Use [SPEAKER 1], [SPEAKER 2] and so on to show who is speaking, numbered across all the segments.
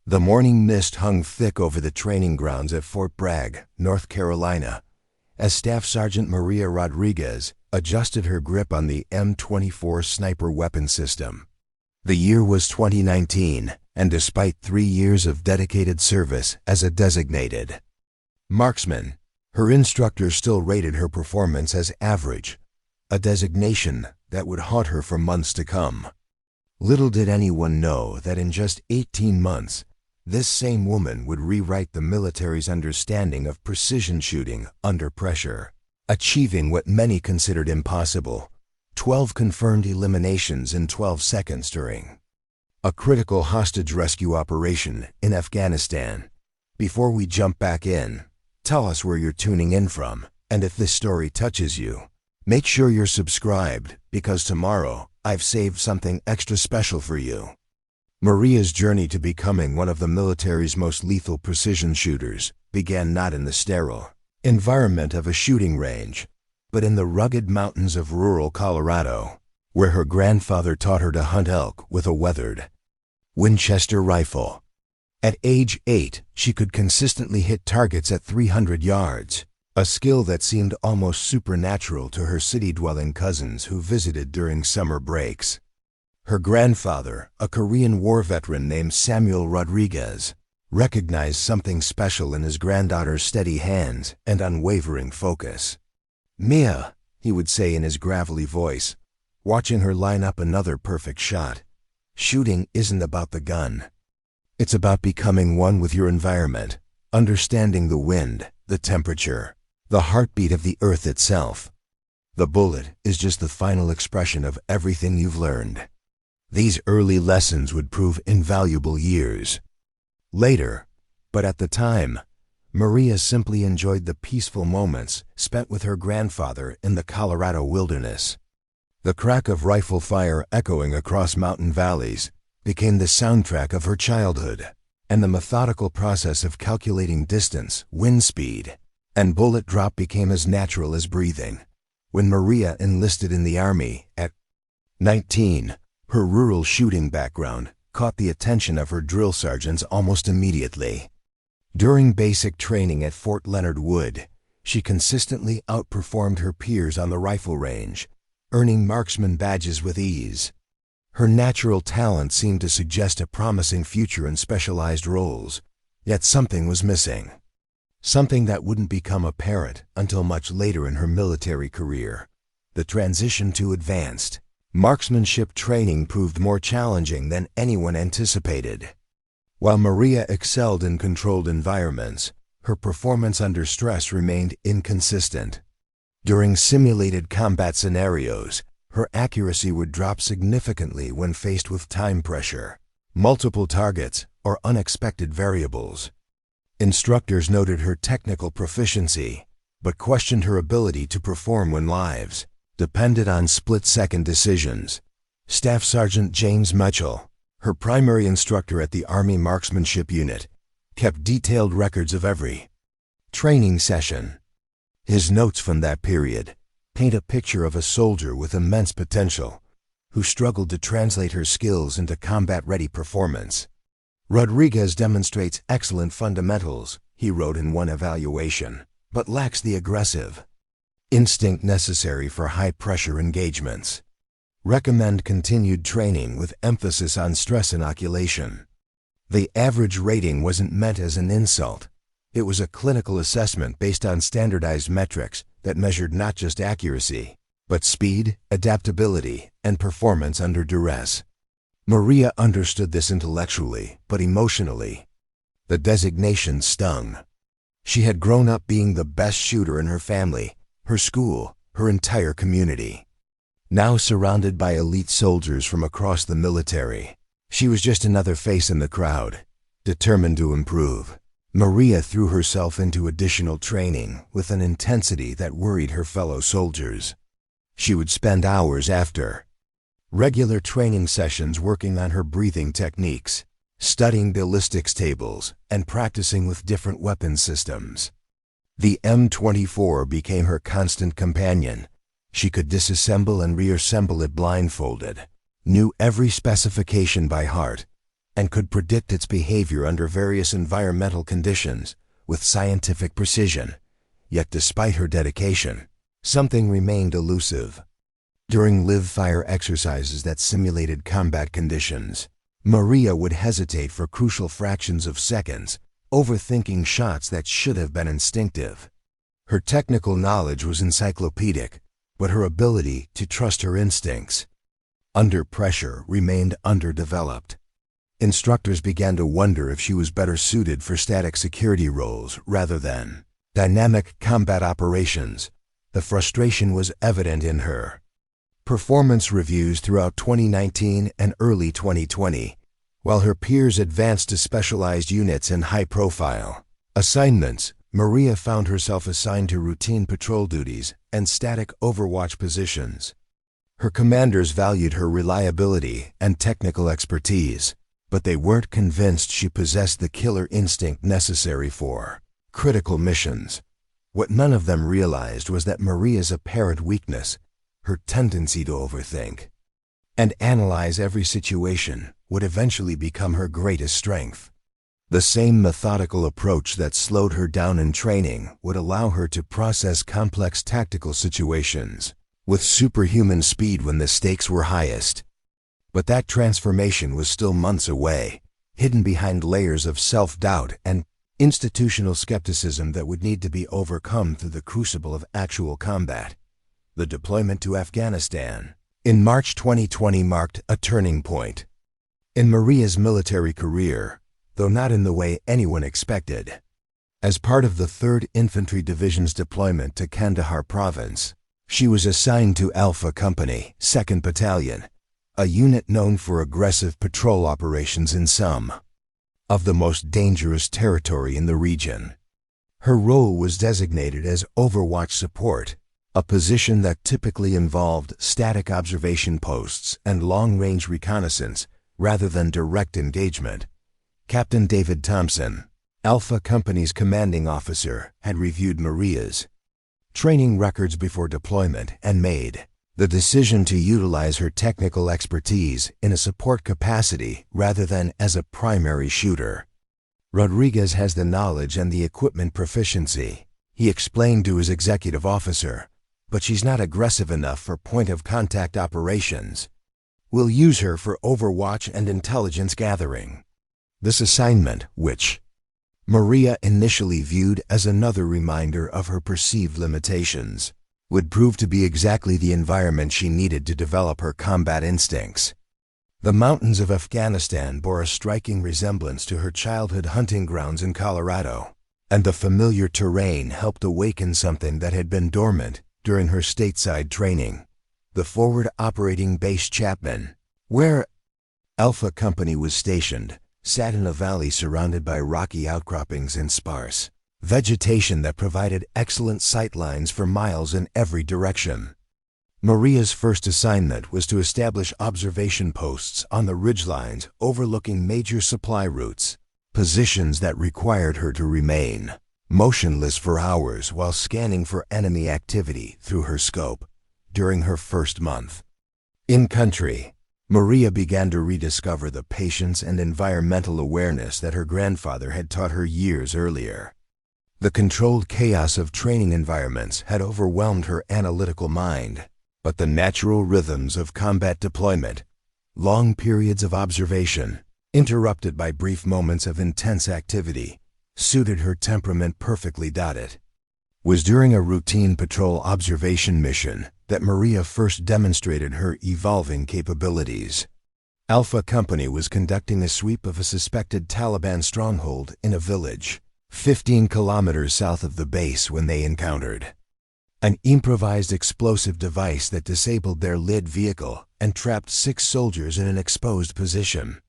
[SPEAKER 1] The morning mist hung thick over the training grounds at Fort Bragg, North Carolina, as Staff Sergeant Maria Rodriguez adjusted her grip on the M24 Sniper Weapon System. The year was 2019, and despite 3 years of dedicated service as a designated marksman, her instructors still rated her performance as average, a designation that would haunt her for months to come. Little did anyone know that in just 18 months, this same woman would rewrite the military's understanding of precision shooting under pressure, achieving what many considered impossible: 12 confirmed eliminations in 12 seconds during a critical hostage rescue operation in Afghanistan. Before we jump back in, tell us where you're tuning in from, and if this story touches you, make sure you're subscribed, because tomorrow I've saved something extra special for you. Maria's journey to becoming one of the military's most lethal precision shooters began not in the sterile environment of a shooting range, but in the rugged mountains of rural Colorado, where her grandfather taught her to hunt elk with a weathered Winchester rifle. At age 8, she could consistently hit targets at 300 yards, a skill that seemed almost supernatural to her city-dwelling cousins who visited during summer breaks. Her grandfather, a Korean War veteran named Samuel Rodriguez, recognized something special in his granddaughter's steady hands and unwavering focus. "Mia," he would say in his gravelly voice, watching her line up another perfect shot, "shooting isn't about the gun. It's about becoming one with your environment, understanding the wind, the temperature, the heartbeat of the earth itself. The bullet is just the final expression of everything you've learned." These early lessons would prove invaluable years later, but at the time, Maria simply enjoyed the peaceful moments spent with her grandfather in the Colorado wilderness. The crack of rifle fire echoing across mountain valleys became the soundtrack of her childhood, and the methodical process of calculating distance, wind speed, and bullet drop became as natural as breathing. When Maria enlisted in the Army at 19, her rural shooting background caught the attention of her drill sergeants almost immediately. During basic training at Fort Leonard Wood, she consistently outperformed her peers on the rifle range, earning marksman badges with ease. Her natural talent seemed to suggest a promising future in specialized roles, yet something was missing. Something that wouldn't become apparent until much later in her military career: the transition to advanced marksmanship training proved more challenging than anyone anticipated. While Maria excelled in controlled environments, her performance under stress remained inconsistent. During simulated combat scenarios, her accuracy would drop significantly when faced with time pressure, multiple targets, or unexpected variables. Instructors noted her technical proficiency, but questioned her ability to perform when lives depended on split-second decisions. Staff Sergeant James Mitchell, her primary instructor at the Army Marksmanship Unit, kept detailed records of every training session. His notes from that period paint a picture of a soldier with immense potential who struggled to translate her skills into combat-ready performance. "Rodriguez demonstrates excellent fundamentals," he wrote in one evaluation, "but lacks the aggressive instinct necessary for high-pressure engagements. Recommend continued training with emphasis on stress inoculation." The average rating wasn't meant as an insult. It was a clinical assessment based on standardized metrics that measured not just accuracy, but speed, adaptability, and performance under duress. Maria understood this intellectually, but emotionally, the designation stung. She had grown up being the best shooter in her family, her school, her entire community. Now surrounded by elite soldiers from across the military, she was just another face in the crowd, determined to improve. Maria threw herself into additional training with an intensity that worried her fellow soldiers. She would spend hours after regular training sessions working on her breathing techniques, studying ballistics tables, and practicing with different weapon systems. The M24 became her constant companion. She could disassemble and reassemble it blindfolded, knew every specification by heart, and could predict its behavior under various environmental conditions with scientific precision. Yet despite her dedication, something remained elusive. During live-fire exercises that simulated combat conditions, Maria would hesitate for crucial fractions of seconds, overthinking shots that should have been instinctive. Her technical knowledge was encyclopedic, but her ability to trust her instincts under pressure remained underdeveloped. Instructors began to wonder if she was better suited for static security roles rather than dynamic combat operations. The frustration was evident in her performance reviews throughout 2019 and early 2020, while her peers advanced to specialized units and high-profile assignments. Maria found herself assigned to routine patrol duties and static overwatch positions. Her commanders valued her reliability and technical expertise, but they weren't convinced she possessed the killer instinct necessary for critical missions. What none of them realized was that Maria's apparent weakness, her tendency to overthink and analyze every situation, would eventually become her greatest strength. The same methodical approach that slowed her down in training would allow her to process complex tactical situations with superhuman speed when the stakes were highest. But that transformation was still months away, hidden behind layers of self-doubt and institutional skepticism that would need to be overcome through the crucible of actual combat. The deployment to Afghanistan in March 2020 marked a turning point in Maria's military career, though not in the way anyone expected. As part of the 3rd Infantry Division's deployment to Kandahar Province, she was assigned to Alpha Company, 2nd Battalion, a unit known for aggressive patrol operations in some of the most dangerous territory in the region. Her role was designated as Overwatch Support, a position that typically involved static observation posts and long-range reconnaissance rather than direct engagement. Captain David Thompson, Alpha Company's commanding officer, had reviewed Maria's training records before deployment and made the decision to utilize her technical expertise in a support capacity rather than as a primary shooter. "Rodriguez has the knowledge and the equipment proficiency," he explained to his executive officer, "but she's not aggressive enough for point-of-contact operations. We'll use her for overwatch and intelligence gathering." This assignment, which Maria initially viewed as another reminder of her perceived limitations, would prove to be exactly the environment she needed to develop her combat instincts. The mountains of Afghanistan bore a striking resemblance to her childhood hunting grounds in Colorado, and the familiar terrain helped awaken something that had been dormant during her stateside training. The Forward Operating Base Chapman, where Alpha Company was stationed, sat in a valley surrounded by rocky outcroppings and sparse vegetation that provided excellent sight lines for miles in every direction. Maria's first assignment was to establish observation posts on the ridgelines overlooking major supply routes, positions that required her to remain motionless for hours while scanning for enemy activity through her scope. During her first month in country, Maria began to rediscover the patience and environmental awareness that her grandfather had taught her years earlier. The controlled chaos of training environments had overwhelmed her analytical mind, but the natural rhythms of combat deployment, long periods of observation, interrupted by brief moments of intense activity, suited her temperament perfectly. It was during a routine patrol observation mission that Maria first demonstrated her evolving capabilities. Alpha Company was conducting a sweep of a suspected Taliban stronghold in a village 15 kilometers south of the base when they encountered an improvised explosive device that disabled their lead vehicle and trapped 6 soldiers in an exposed position.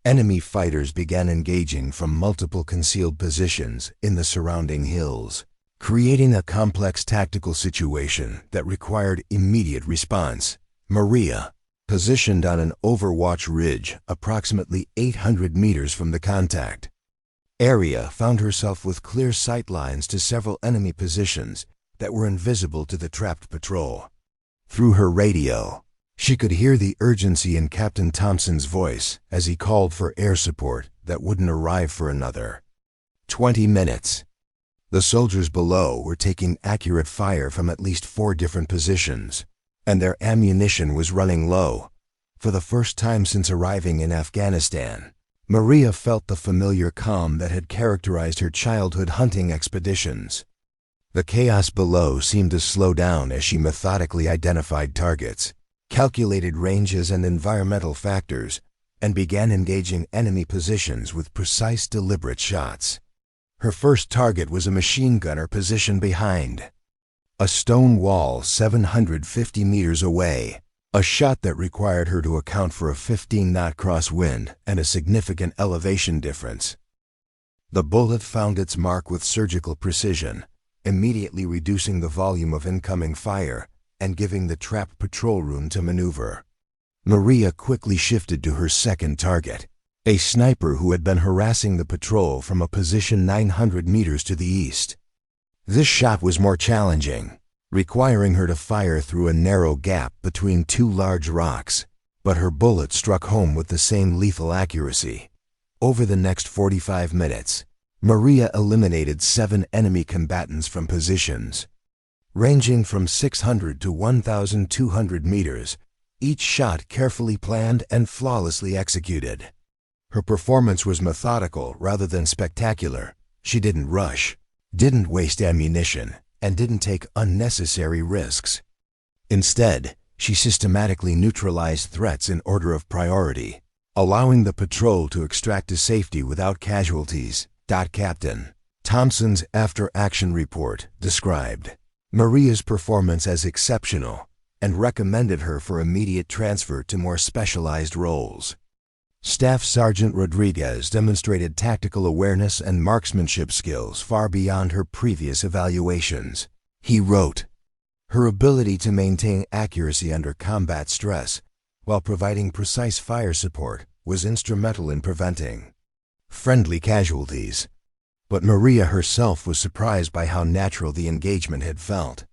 [SPEAKER 1] Enemy fighters began engaging from multiple concealed positions in the surrounding hills, creating a complex tactical situation that required immediate response. Maria, positioned on an overwatch ridge approximately 800 meters from the contact area, found herself with clear sight lines to several enemy positions that were invisible to the trapped patrol. Through her radio, She could hear the urgency in Captain Thompson's voice as he called for air support that wouldn't arrive for another 20 minutes. The soldiers below were taking accurate fire from at least 4 different positions, and their ammunition was running low. For the first time since arriving in Afghanistan, Maria felt the familiar calm that had characterized her childhood hunting expeditions. The chaos below seemed to slow down as she methodically identified targets, calculated ranges and environmental factors, and began engaging enemy positions with precise, deliberate shots. Her first target was a machine gunner positioned behind a stone wall 750 meters away, a shot that required her to account for a 15-knot crosswind and a significant elevation difference. The bullet found its mark with surgical precision, immediately reducing the volume of incoming fire and giving the trap patrol room to maneuver. Maria quickly shifted to her second target, a sniper who had been harassing the patrol from a position 900 meters to the east. This shot was more challenging, requiring her to fire through a narrow gap between 2 large rocks, but her bullet struck home with the same lethal accuracy. Over the next 45 minutes, Maria eliminated 7 enemy combatants from positions, ranging from 600 to 1,200 meters, each shot carefully planned and flawlessly executed. Her performance was methodical rather than spectacular. She didn't rush, didn't waste ammunition, and didn't take unnecessary risks. Instead, she systematically neutralized threats in order of priority, allowing the patrol to extract to safety without casualties. Captain Thompson's after-action report described Maria's performance as exceptional and recommended her for immediate transfer to more specialized roles. Staff Sergeant Rodriguez demonstrated tactical awareness and marksmanship skills far beyond her previous evaluations. He wrote, "Her ability to maintain accuracy under combat stress while providing precise fire support was instrumental in preventing friendly casualties." But Maria herself was surprised by how natural the engagement had felt.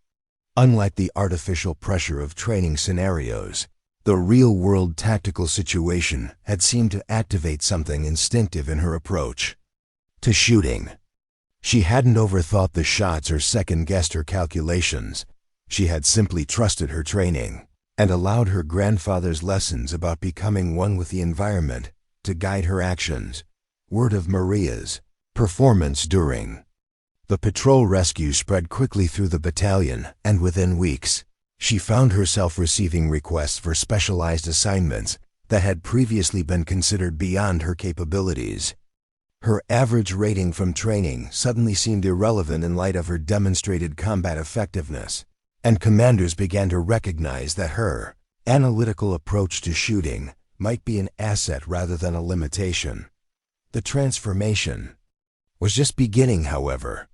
[SPEAKER 1] Unlike the artificial pressure of training scenarios, the real-world tactical situation had seemed to activate something instinctive in her approach to shooting. She hadn't overthought the shots or second-guessed her calculations. She had simply trusted her training and allowed her grandfather's lessons about becoming one with the environment to guide her actions. Word of Maria's performance during the patrol rescue spread quickly through the battalion, and within weeks, she found herself receiving requests for specialized assignments that had previously been considered beyond her capabilities. Her average rating from training suddenly seemed irrelevant in light of her demonstrated combat effectiveness, and commanders began to recognize that her analytical approach to shooting might be an asset rather than a limitation. The transformation was just beginning, however.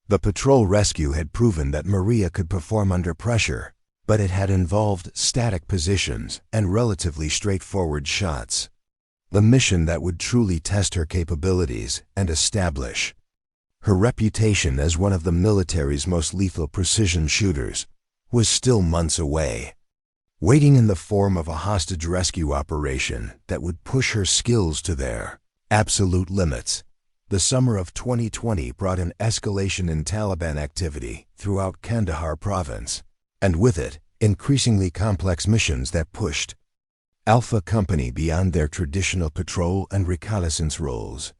[SPEAKER 1] The patrol rescue had proven that Maria could perform under pressure, but it had involved static positions and relatively straightforward shots. The mission that would truly test her capabilities and establish her reputation as one of the military's most lethal precision shooters was still months away, waiting in the form of a hostage rescue operation that would push her skills to their absolute limits. The summer of 2020 brought an escalation in Taliban activity throughout Kandahar province, and with it, increasingly complex missions that pushed Alpha Company beyond their traditional patrol and reconnaissance roles.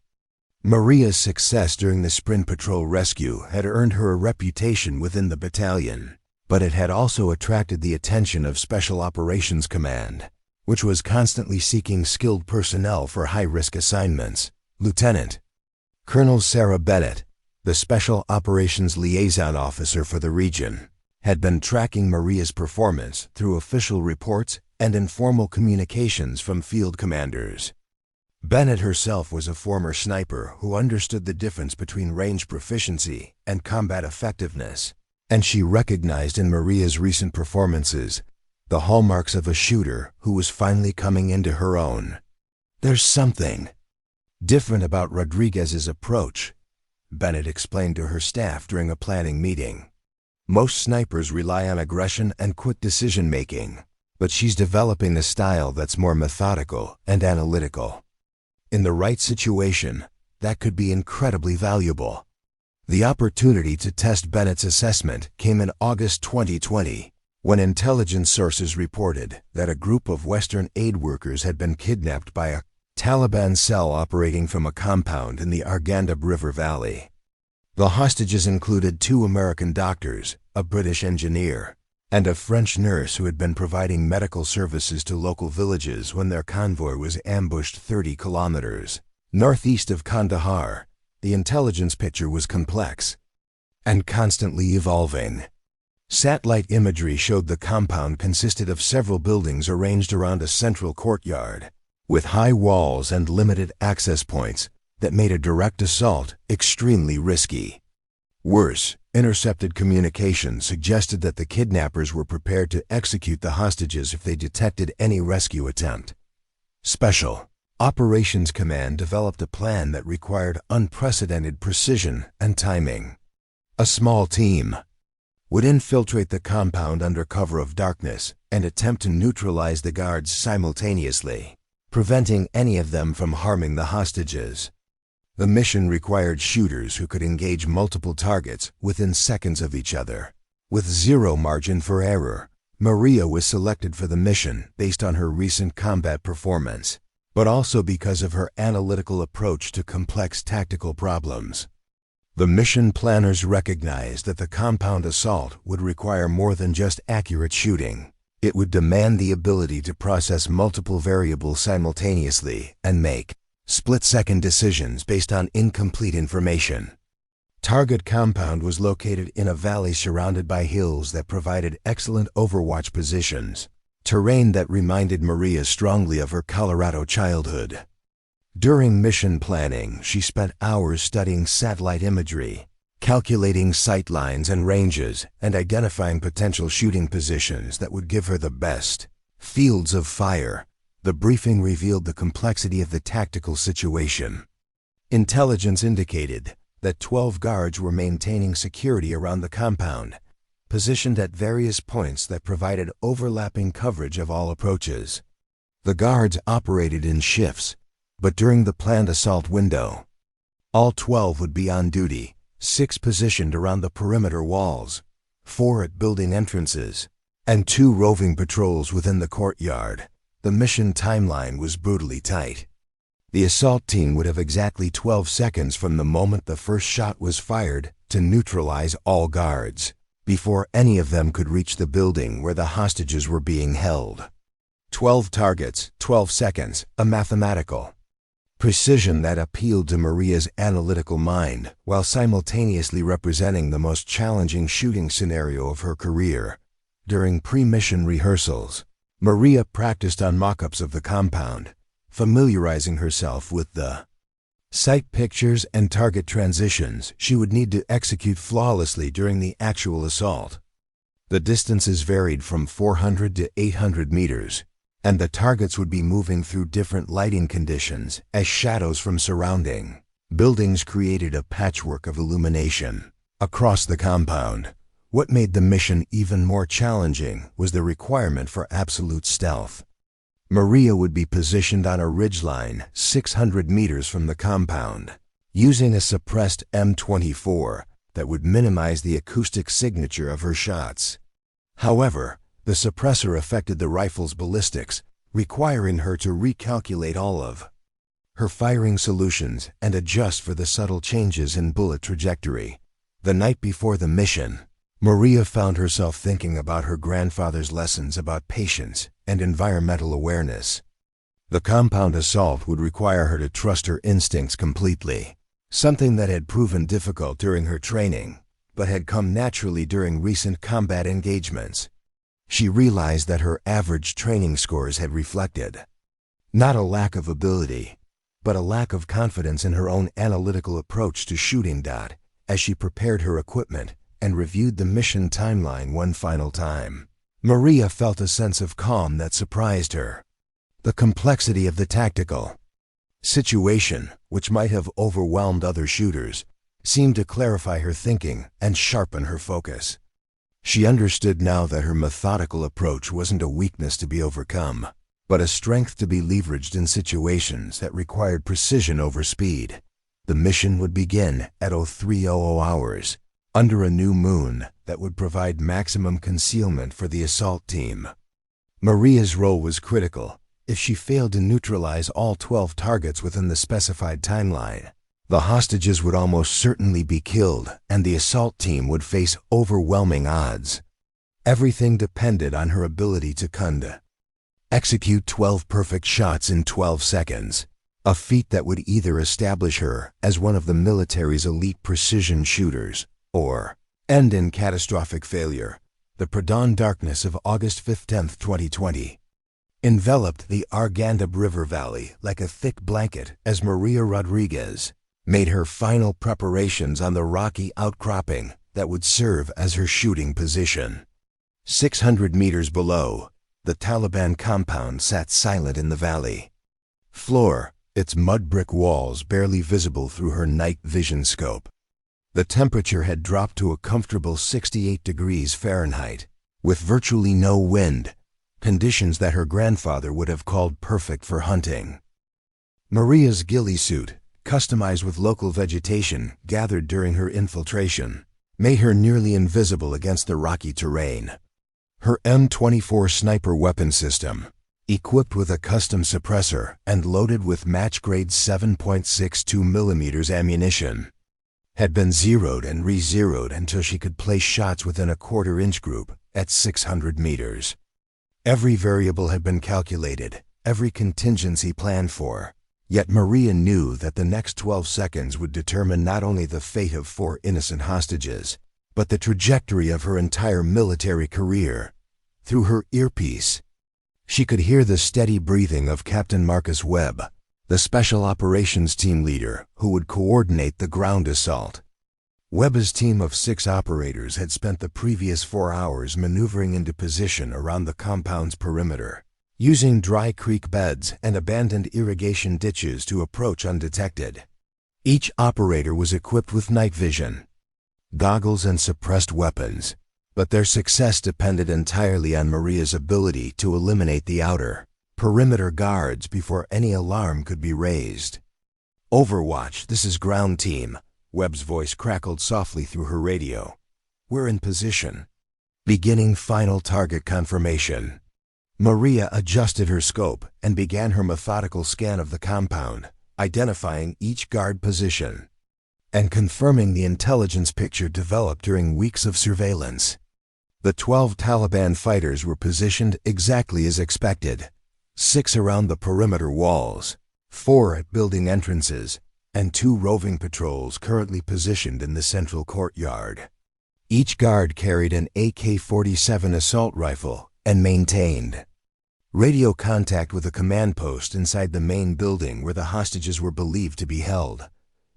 [SPEAKER 1] Maria's success during the Sprint Patrol rescue had earned her a reputation within the battalion, but it had also attracted the attention of Special Operations Command, which was constantly seeking skilled personnel for high-risk assignments. Lieutenant Colonel Sarah Bennett, the Special Operations Liaison Officer for the region, had been tracking Maria's performance through official reports and informal communications from field commanders. Bennett herself was a former sniper who understood the difference between range proficiency and combat effectiveness, and she recognized in Maria's recent performances the hallmarks of a shooter who was finally coming into her own. "There's something different about Rodriguez's approach," Bennett explained to her staff during a planning meeting. "Most snipers rely on aggression and quick decision-making, but she's developing a style that's more methodical and analytical. In the right situation, that could be incredibly valuable. The opportunity to test Bennett's assessment came in August 2020, when intelligence sources reported that a group of Western aid workers had been kidnapped by a Taliban cell operating from a compound in the Arghandab River Valley. The hostages included 2 American doctors, a British engineer, and a French nurse who had been providing medical services to local villages when their convoy was ambushed 30 kilometers northeast of Kandahar. The intelligence picture was complex and constantly evolving. Satellite imagery showed the compound consisted of several buildings arranged around a central courtyard, with high walls and limited access points that made a direct assault extremely risky. Worse, intercepted communication suggested that the kidnappers were prepared to execute the hostages if they detected any rescue attempt. Special Operations Command developed a plan that required unprecedented precision and timing. A small team would infiltrate the compound under cover of darkness and attempt to neutralize the guards simultaneously, preventing any of them from harming the hostages. The mission required shooters who could engage multiple targets within seconds of each other. With zero margin for error, Maria was selected for the mission based on her recent combat performance, but also because of her analytical approach to complex tactical problems. The mission planners recognized that the compound assault would require more than just accurate shooting. It would demand the ability to process multiple variables simultaneously and make split-second decisions based on incomplete information. Target compound was located in a valley surrounded by hills that provided excellent overwatch positions, terrain that reminded Maria strongly of her Colorado childhood. During mission planning, she spent hours studying satellite imagery, calculating sight lines and ranges, and identifying potential shooting positions that would give her the best fields of fire. The briefing revealed the complexity of the tactical situation. Intelligence indicated that 12 guards were maintaining security around the compound, positioned at various points that provided overlapping coverage of all approaches. The guards operated in shifts, but during the planned assault window, all 12 would be on duty, 6 positioned around the perimeter walls, 4 at building entrances, and 2 roving patrols within the courtyard. The mission timeline was brutally tight. The assault team would have exactly 12 seconds from the moment the first shot was fired to neutralize all guards, before any of them could reach the building where the hostages were being held. 12 targets, 12 seconds, a mathematical precision that appealed to Maria's analytical mind while simultaneously representing the most challenging shooting scenario of her career. During pre-mission rehearsals, Maria practiced on mock-ups of the compound, familiarizing herself with the sight pictures and target transitions she would need to execute flawlessly during the actual assault. The distances varied from 400 to 800 meters, and the targets would be moving through different lighting conditions as shadows from surrounding buildings created a patchwork of illumination across the compound. What made the mission even more challenging was the requirement for absolute stealth. Maria would be positioned on a ridgeline 600 meters from the compound, using a suppressed M24 that would minimize the acoustic signature of her shots. However, the suppressor affected the rifle's ballistics, requiring her to recalculate all of her firing solutions and adjust for the subtle changes in bullet trajectory. The night before the mission, Maria found herself thinking about her grandfather's lessons about patience and environmental awareness. The compound assault would require her to trust her instincts completely, something that had proven difficult during her training, but had come naturally during recent combat engagements. She realized that her average training scores had reflected not a lack of ability, but a lack of confidence in her own analytical approach to shooting. As she prepared her equipment and reviewed the mission timeline one final time, Maria felt a sense of calm that surprised her. The complexity of the tactical situation, which might have overwhelmed other shooters, seemed to clarify her thinking and sharpen her focus. She understood now that her methodical approach wasn't a weakness to be overcome, but a strength to be leveraged in situations that required precision over speed. The mission would begin at 0300 hours, under a new moon that would provide maximum concealment for the assault team. Maria's role was critical. If she failed to neutralize all 12 targets within the specified timeline, the hostages would almost certainly be killed, and the assault team would face overwhelming odds. Everything depended on her ability to execute 12 perfect shots in 12 seconds, a feat that would either establish her as one of the military's elite precision shooters, or end in catastrophic failure. The pre-dawn darkness of August 15, 2020, enveloped the Argandab River Valley like a thick blanket as Maria Rodriguez made her final preparations on the rocky outcropping that would serve as her shooting position. 600 meters below, the Taliban compound sat silent in the valley floor, its mud brick walls barely visible through her night vision scope. The temperature had dropped to a comfortable 68 degrees Fahrenheit, with virtually no wind, conditions that her grandfather would have called perfect for hunting. Maria's ghillie suit, customized with local vegetation gathered during her infiltration, made her nearly invisible against the rocky terrain. Her M24 Sniper Weapon System, equipped with a custom suppressor and loaded with match-grade 7.62mm ammunition, had been zeroed and re-zeroed until she could place shots within a quarter-inch group at 600 meters. Every variable had been calculated, every contingency planned for. Yet Maria knew that the next 12 seconds would determine not only the fate of 4 innocent hostages, but the trajectory of her entire military career. Through her earpiece, she could hear the steady breathing of Captain Marcus Webb, the Special Operations Team leader who would coordinate the ground assault. Webb's team of 6 operators had spent the previous 4 hours maneuvering into position around the compound's perimeter, using dry creek beds and abandoned irrigation ditches to approach undetected. Each operator was equipped with night vision, goggles and suppressed weapons, but their success depended entirely on Maria's ability to eliminate the outer perimeter guards before any alarm could be raised. "Overwatch, this is ground team," Webb's voice crackled softly through her radio. "We're in position. Beginning final target confirmation." Maria adjusted her scope and began her methodical scan of the compound, identifying each guard position and confirming the intelligence picture developed during weeks of surveillance. The 12 Taliban fighters were positioned exactly as expected, 6 around the perimeter walls, 4 at building entrances, and 2 roving patrols currently positioned in the central courtyard. Each guard carried an AK-47 assault rifle and maintained radio contact with a command post inside the main building where the hostages were believed to be held.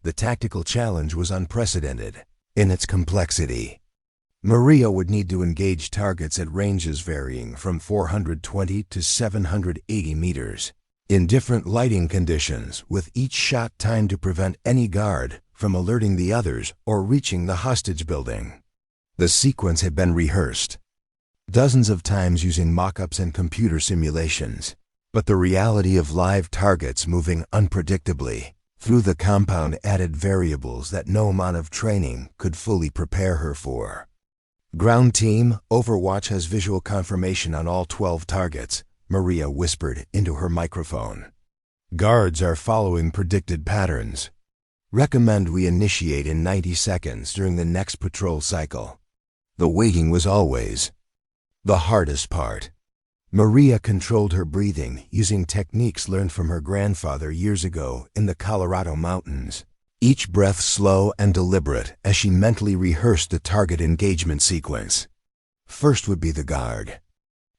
[SPEAKER 1] The tactical challenge was unprecedented in its complexity. Maria would need to engage targets at ranges varying from 420 to 780 meters, in different lighting conditions, with each shot timed to prevent any guard from alerting the others or reaching the hostage building. The sequence had been rehearsed dozens of times using mock-ups and computer simulations, but the reality of live targets moving unpredictably through the compound added variables that no amount of training could fully prepare her for. "Ground team, Overwatch has visual confirmation on all 12 targets," Maria whispered into her microphone. "Guards are following predicted patterns. Recommend we initiate in 90 seconds during the next patrol cycle." The waiting was always the hardest part. Maria controlled her breathing using techniques learned from her grandfather years ago in the Colorado mountains, each breath slow and deliberate as she mentally rehearsed the target engagement sequence. First would be the guard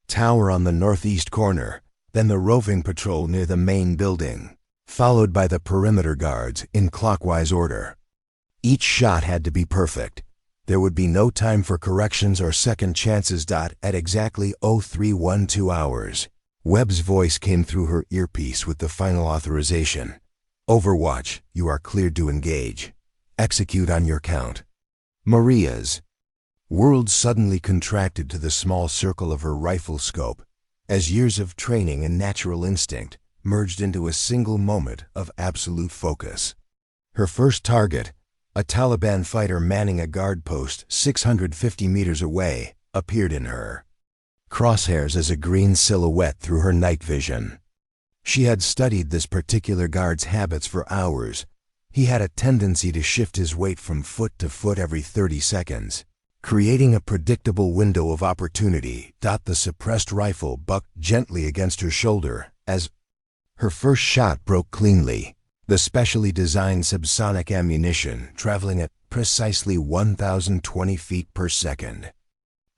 [SPEAKER 1] tower on the northeast corner, then the roving patrol near the main building, followed by the perimeter guards in clockwise order. Each shot had to be perfect. There would be no time for corrections or second chances. At exactly 0312 hours, Webb's voice came through her earpiece with the final authorization. "Overwatch, you are cleared to engage. Execute on your count." Maria's World suddenly contracted to the small circle of her rifle scope, as years of training and natural instinct merged into a single moment of absolute focus. Her first target, a Taliban fighter manning a guard post 650 meters away, appeared in her crosshairs as a green silhouette through her night vision. She had studied this particular guard's habits for hours. He had a tendency to shift his weight from foot to foot every 30 seconds, creating a predictable window of opportunity. The suppressed rifle bucked gently against her shoulder as her first shot broke cleanly, the specially designed subsonic ammunition traveling at precisely 1,020 feet per second.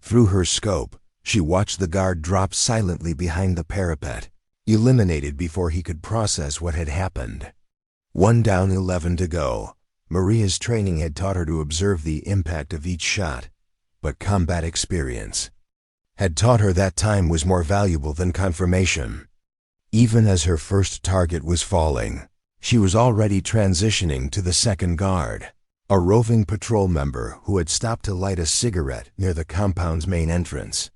[SPEAKER 1] Through her scope, she watched the guard drop silently behind the parapet, eliminated before he could process what had happened. 1 down, 11 to go. Maria's training had taught her to observe the impact of each shot, but combat experience had taught her that time was more valuable than confirmation. Even as her first target was falling, she was already transitioning to the second guard, a roving patrol member who had stopped to light a cigarette near the compound's main entrance.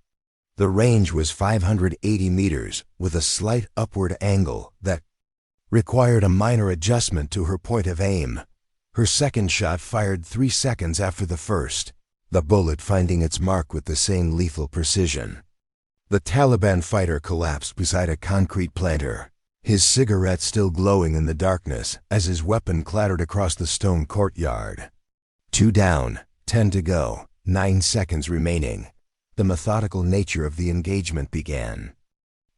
[SPEAKER 1] The range was 580 meters, with a slight upward angle that required a minor adjustment to her point of aim. Her second shot fired 3 seconds after the first, the bullet finding its mark with the same lethal precision. The Taliban fighter collapsed beside a concrete planter, his cigarette still glowing in the darkness as his weapon clattered across the stone courtyard. 2 down, 10 to go, 9 seconds remaining. The methodical nature of the engagement began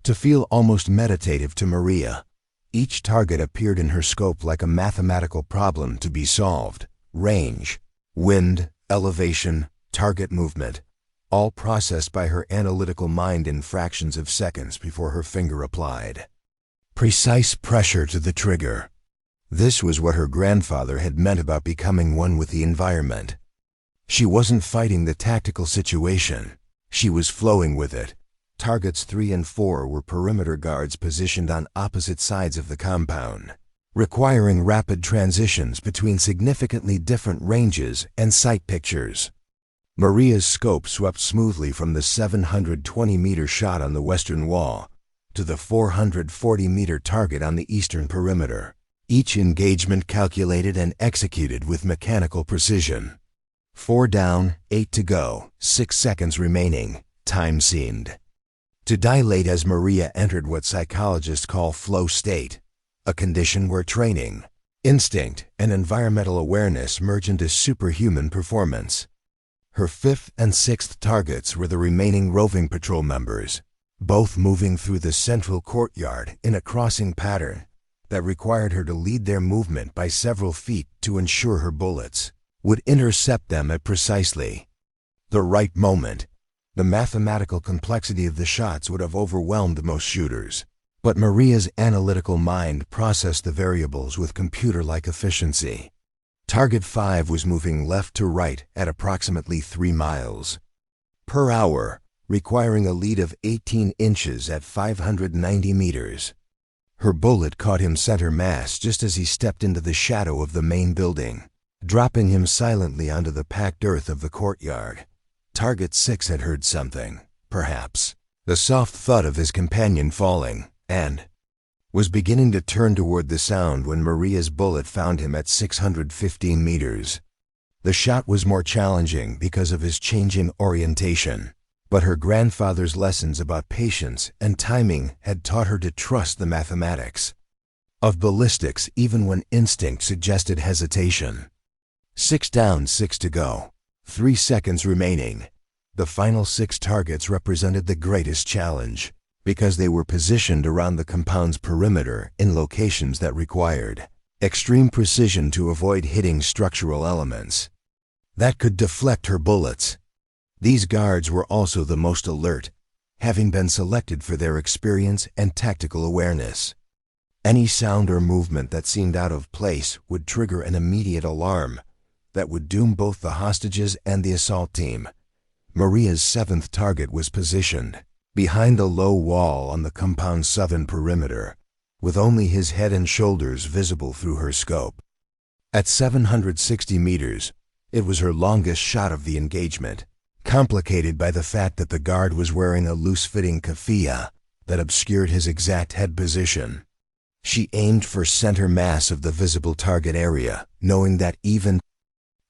[SPEAKER 1] to feel almost meditative to Maria. Each target appeared in her scope like a mathematical problem to be solved. Range, wind, elevation, target movement, all processed by her analytical mind in fractions of seconds before her finger applied precise pressure to the trigger. This was what her grandfather had meant about becoming one with the environment. She wasn't fighting the tactical situation. She was flowing with it. Targets 3 and 4 were perimeter guards positioned on opposite sides of the compound, requiring rapid transitions between significantly different ranges and sight pictures. Maria's scope swept smoothly from the 720-meter shot on the western wall to the 440-meter target on the eastern perimeter, each engagement calculated and executed with mechanical precision. 4 down, 8 to go, 6 seconds remaining. Time seemed to dilate as Maria entered what psychologists call flow state, a condition where training, instinct, and environmental awareness merge into superhuman performance. Her 5th and 6th targets were the remaining roving patrol members, both moving through the central courtyard in a crossing pattern that required her to lead their movement by several feet to ensure her bullets would intercept them at precisely the right moment. The mathematical complexity of the shots would have overwhelmed most shooters, but Maria's analytical mind processed the variables with computer-like efficiency. Target 5 was moving left to right at approximately 3 miles per hour, requiring a lead of 18 inches at 590 meters. Her bullet caught him center mass just as he stepped into the shadow of the main building, dropping him silently onto the packed earth of the courtyard. Target 6 had heard something, perhaps the soft thud of his companion falling, and was beginning to turn toward the sound when Maria's bullet found him at 615 meters. The shot was more challenging because of his changing orientation, but her grandfather's lessons about patience and timing had taught her to trust the mathematics of ballistics even when instinct suggested hesitation. 6 down, 6 to go, 3 seconds remaining. The final 6 targets represented the greatest challenge because they were positioned around the compound's perimeter in locations that required extreme precision to avoid hitting structural elements that could deflect her bullets. These guards were also the most alert, having been selected for their experience and tactical awareness. Any sound or movement that seemed out of place would trigger an immediate alarm that would doom both the hostages and the assault team. Maria's 7th target was positioned behind a low wall on the compound's southern perimeter, with only his head and shoulders visible through her scope. At 760 meters, it was her longest shot of the engagement, complicated by the fact that the guard was wearing a loose-fitting keffiyeh that obscured his exact head position. She aimed for center mass of the visible target area, knowing that even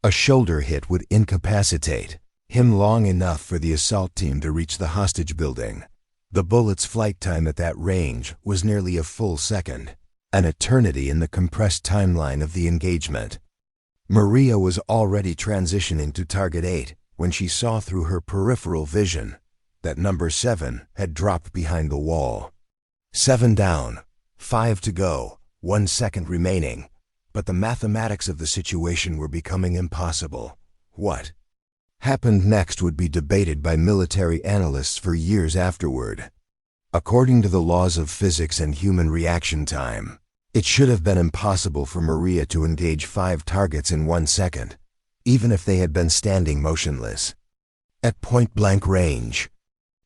[SPEAKER 1] a shoulder hit would incapacitate him long enough for the assault team to reach the hostage building. The bullet's flight time at that range was nearly a full second, an eternity in the compressed timeline of the engagement. Maria was already transitioning to Target 8 when she saw through her peripheral vision that number 7 had dropped behind the wall. 7 down, 5 to go, 1 second remaining, but the mathematics of the situation were becoming impossible. What happened next would be debated by military analysts for years afterward. According to the laws of physics and human reaction time, it should have been impossible for Maria to engage 5 targets in 1 second, even if they had been standing motionless. At point-blank range,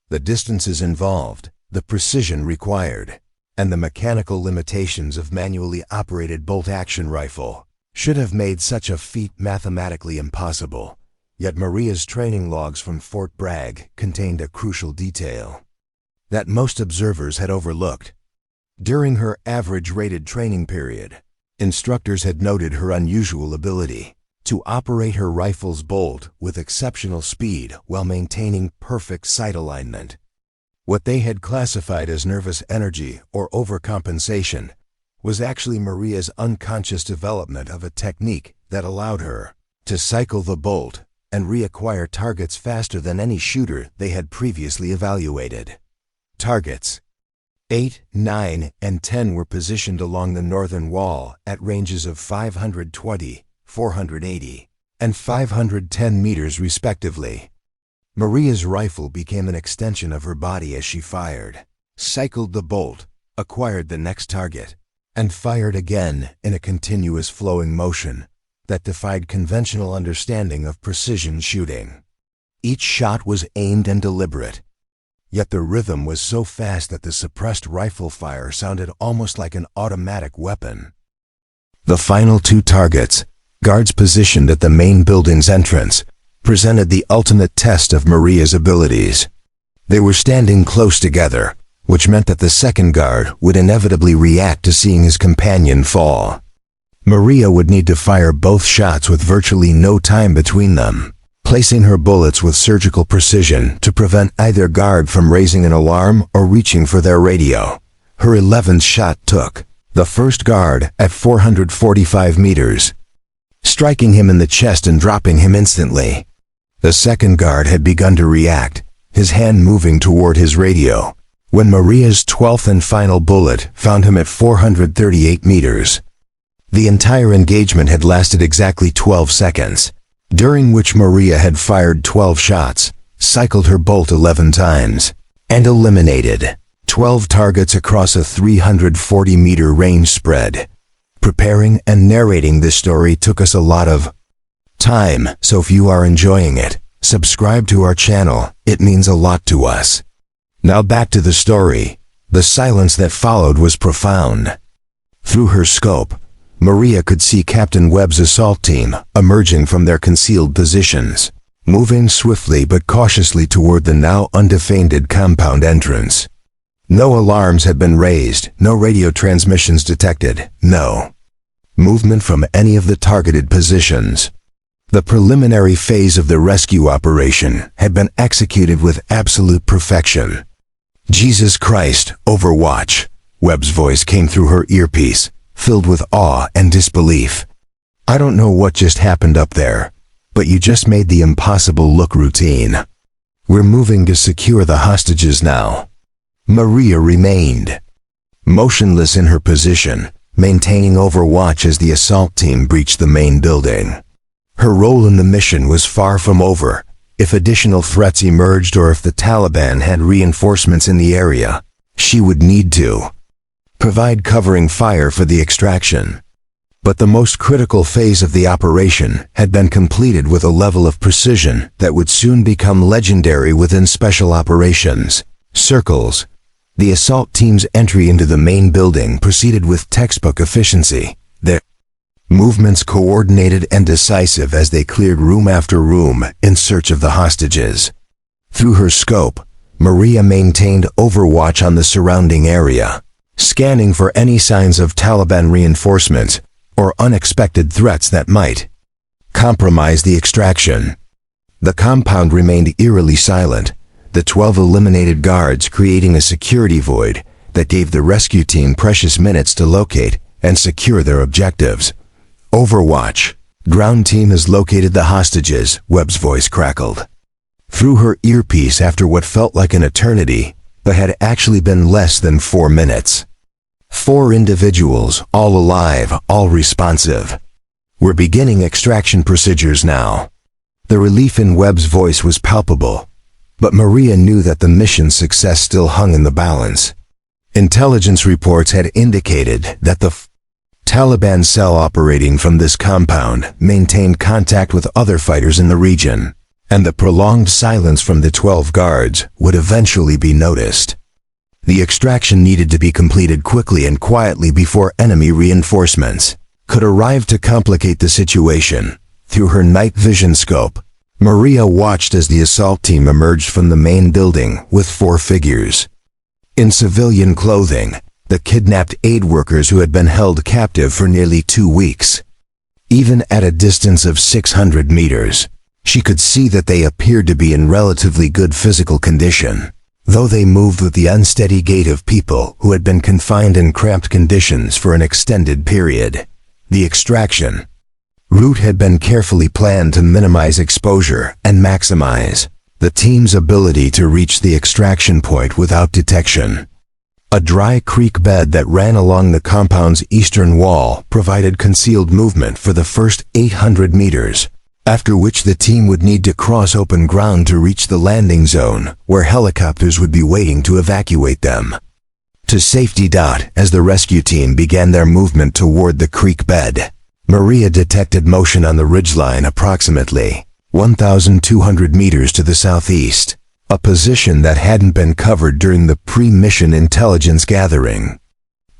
[SPEAKER 1] the distances involved, the precision required, and the mechanical limitations of manually operated bolt-action rifle should have made such a feat mathematically impossible. Yet Maria's training logs from Fort Bragg contained a crucial detail that most observers had overlooked. During her average-rated training period, instructors had noted her unusual ability to operate her rifle's bolt with exceptional speed while maintaining perfect sight alignment. What they had classified as nervous energy or overcompensation was actually Maria's unconscious development of a technique that allowed her to cycle the bolt and reacquire targets faster than any shooter they had previously evaluated. Targets 8, 9, and 10 were positioned along the northern wall at ranges of 520, 480, and 510 meters respectively. Maria's rifle became an extension of her body as she fired, cycled the bolt, acquired the next target, and fired again in a continuous flowing motion that defied conventional understanding of precision shooting. Each shot was aimed and deliberate, yet the rhythm was so fast that the suppressed rifle fire sounded almost like an automatic weapon. The final 2 targets, guards positioned at the main building's entrance, presented the ultimate test of Maria's abilities. They were standing close together, which meant that the second guard would inevitably react to seeing his companion fall. Maria would need to fire both shots with virtually no time between them, placing her bullets with surgical precision to prevent either guard from raising an alarm or reaching for their radio. Her 11th shot took the first guard at 445 meters, striking him in the chest and dropping him instantly. The second guard had begun to react, his hand moving toward his radio, when Maria's 12th and final bullet found him at 438 meters. The entire engagement had lasted exactly 12 seconds, during which Maria had fired 12 shots, cycled her bolt 11 times, and eliminated 12 targets across a 340-meter range spread. Preparing and narrating this story took us a lot of time, so if you are enjoying it, subscribe to our channel, it means a lot to us. Now back to the story. The silence that followed was profound. Through her scope, Maria could see Captain Webb's assault team emerging from their concealed positions, moving swiftly but cautiously toward the now undefended compound entrance. No alarms had been raised, no radio transmissions detected, no movement from any of the targeted positions. The preliminary phase of the rescue operation had been executed with absolute perfection. Jesus Christ, Overwatch, Webb's voice came through her earpiece, filled with awe and disbelief. I don't know what just happened up there, but you just made the impossible look routine. We're moving to secure the hostages now. Maria remained motionless in her position, maintaining overwatch as the assault team breached the main building. Her role in the mission was far from over. If additional threats emerged or if the Taliban had reinforcements in the area, she would need to provide covering fire for the extraction. But the most critical phase of the operation had been completed with a level of precision that would soon become legendary within special operations circles. The assault team's entry into the main building proceeded with textbook efficiency. Their movements coordinated and decisive as they cleared room after room in search of the hostages. Through her scope, Maria maintained overwatch on the surrounding area, scanning for any signs of Taliban reinforcements or unexpected threats that might compromise the extraction. The compound remained eerily silent, the 12 eliminated guards creating a security void that gave the rescue team precious minutes to locate and secure their objectives. Overwatch. Ground team has located the hostages, Webb's voice crackled. Through her earpiece after what felt like an eternity, but had actually been less than 4 minutes. 4 individuals, all alive, all responsive. We're beginning extraction procedures now. The relief in Webb's voice was palpable, but Maria knew that the mission's success still hung in the balance. Intelligence reports had indicated that the Taliban cell operating from this compound maintained contact with other fighters in the region, and the prolonged silence from the 12 guards would eventually be noticed. The extraction needed to be completed quickly and quietly before enemy reinforcements could arrive to complicate the situation. Through her night vision scope, Maria watched as the assault team emerged from the main building with 4 figures. In civilian clothing, the kidnapped aid workers who had been held captive for nearly 2 weeks. Even at a distance of 600 meters, she could see that they appeared to be in relatively good physical condition, though they moved with the unsteady gait of people who had been confined in cramped conditions for an extended period. The extraction route had been carefully planned to minimize exposure and maximize the team's ability to reach the extraction point without detection. A dry creek bed that ran along the compound's eastern wall provided concealed movement for the first 800 meters, after which the team would need to cross open ground to reach the landing zone, where helicopters would be waiting to evacuate them to safety. As the rescue team began their movement toward the creek bed, Maria detected motion on the ridgeline approximately 1,200 meters to the southeast, a position that hadn't been covered during the pre-mission intelligence gathering.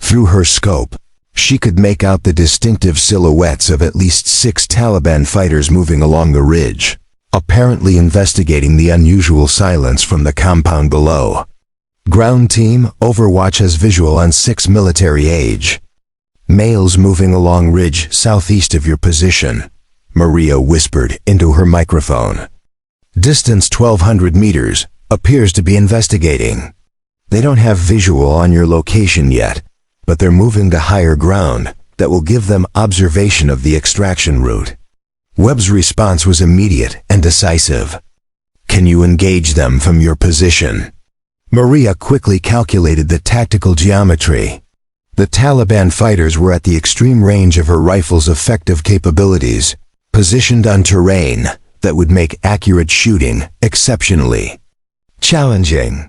[SPEAKER 1] Through her scope, she could make out the distinctive silhouettes of at least 6 Taliban fighters moving along the ridge, apparently investigating the unusual silence from the compound below. Ground team, Overwatch has visual on 6 military age males moving along ridge southeast of your position, Maria whispered into her microphone. Distance 1,200 meters, appears to be investigating. They don't have visual on your location yet, but they're moving to higher ground that will give them observation of the extraction route. Webb's response was immediate and decisive. Can you engage them from your position? Maria quickly calculated the tactical geometry. The Taliban fighters were at the extreme range of her rifle's effective capabilities, positioned on terrain that would make accurate shooting exceptionally challenging.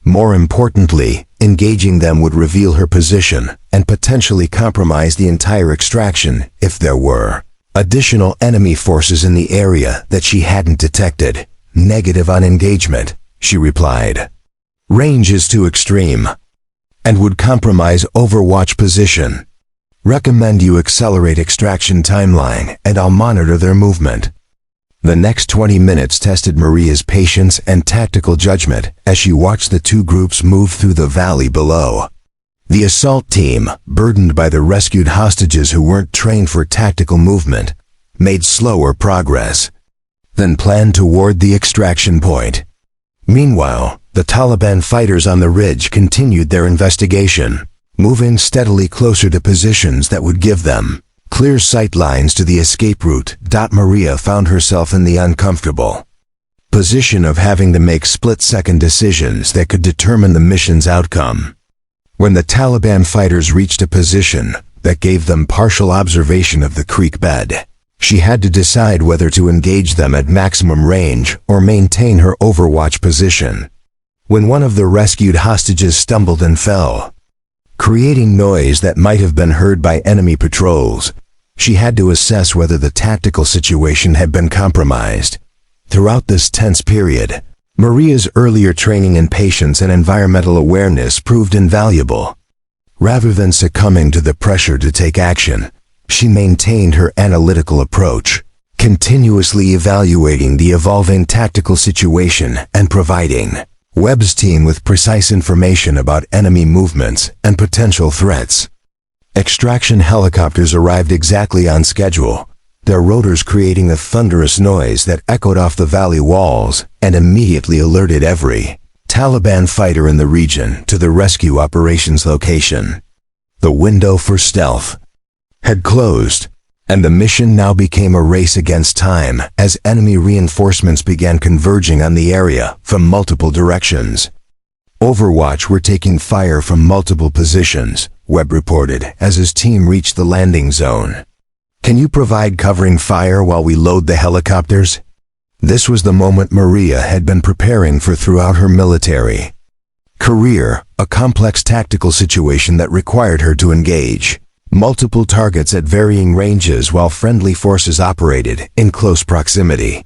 [SPEAKER 1] More importantly, engaging them would reveal her position and potentially compromise the entire extraction if there were additional enemy forces in the area that she hadn't detected. Negative on engagement, she replied. Range is too extreme and would compromise Overwatch position. Recommend you accelerate extraction timeline and I'll monitor their movement. The next 20 minutes tested Maria's patience and tactical judgment as she watched the 2 groups move through the valley below. The assault team, burdened by the rescued hostages who weren't trained for tactical movement, made slower progress than planned toward the extraction point. Meanwhile, the Taliban fighters on the ridge continued their investigation, moving steadily closer to positions that would give them clear sight lines to the escape route. Maria found herself in the uncomfortable position of having to make split-second decisions that could determine the mission's outcome. When the Taliban fighters reached a position that gave them partial observation of the creek bed, she had to decide whether to engage them at maximum range or maintain her Overwatch position. When one of the rescued hostages stumbled and fell, creating noise that might have been heard by enemy patrols, she had to assess whether the tactical situation had been compromised. Throughout this tense period, Maria's earlier training in patience and environmental awareness proved invaluable. Rather than succumbing to the pressure to take action, She maintained her analytical approach, continuously evaluating the evolving tactical situation and providing Webb's team with precise information about enemy movements and potential threats. Extraction helicopters arrived exactly on schedule, their rotors creating a thunderous noise that echoed off the valley walls and immediately alerted every Taliban fighter in the region to the rescue operations location. The window for stealth had closed, and the mission now became a race against time as enemy reinforcements began converging on the area from multiple directions. Overwatch were taking fire from multiple positions, Webb reported as his team reached the landing zone. "Can you provide covering fire while we load the helicopters?" This was the moment Maria had been preparing for throughout her military career, a complex tactical situation that required her to engage multiple targets at varying ranges while friendly forces operated in close proximity.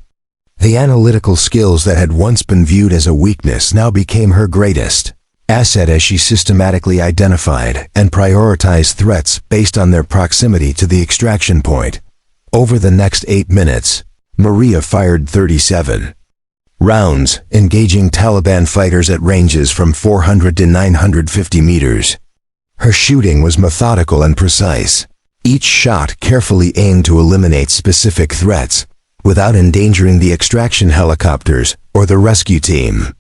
[SPEAKER 1] The analytical skills that had once been viewed as a weakness now became her greatest asset as she systematically identified and prioritized threats based on their proximity to the extraction point. Over the next 8 minutes, Maria fired 37 rounds, engaging Taliban fighters at ranges from 400 to 950 meters. Her shooting was methodical and precise, each shot carefully aimed to eliminate specific threats without endangering the extraction helicopters or the rescue team.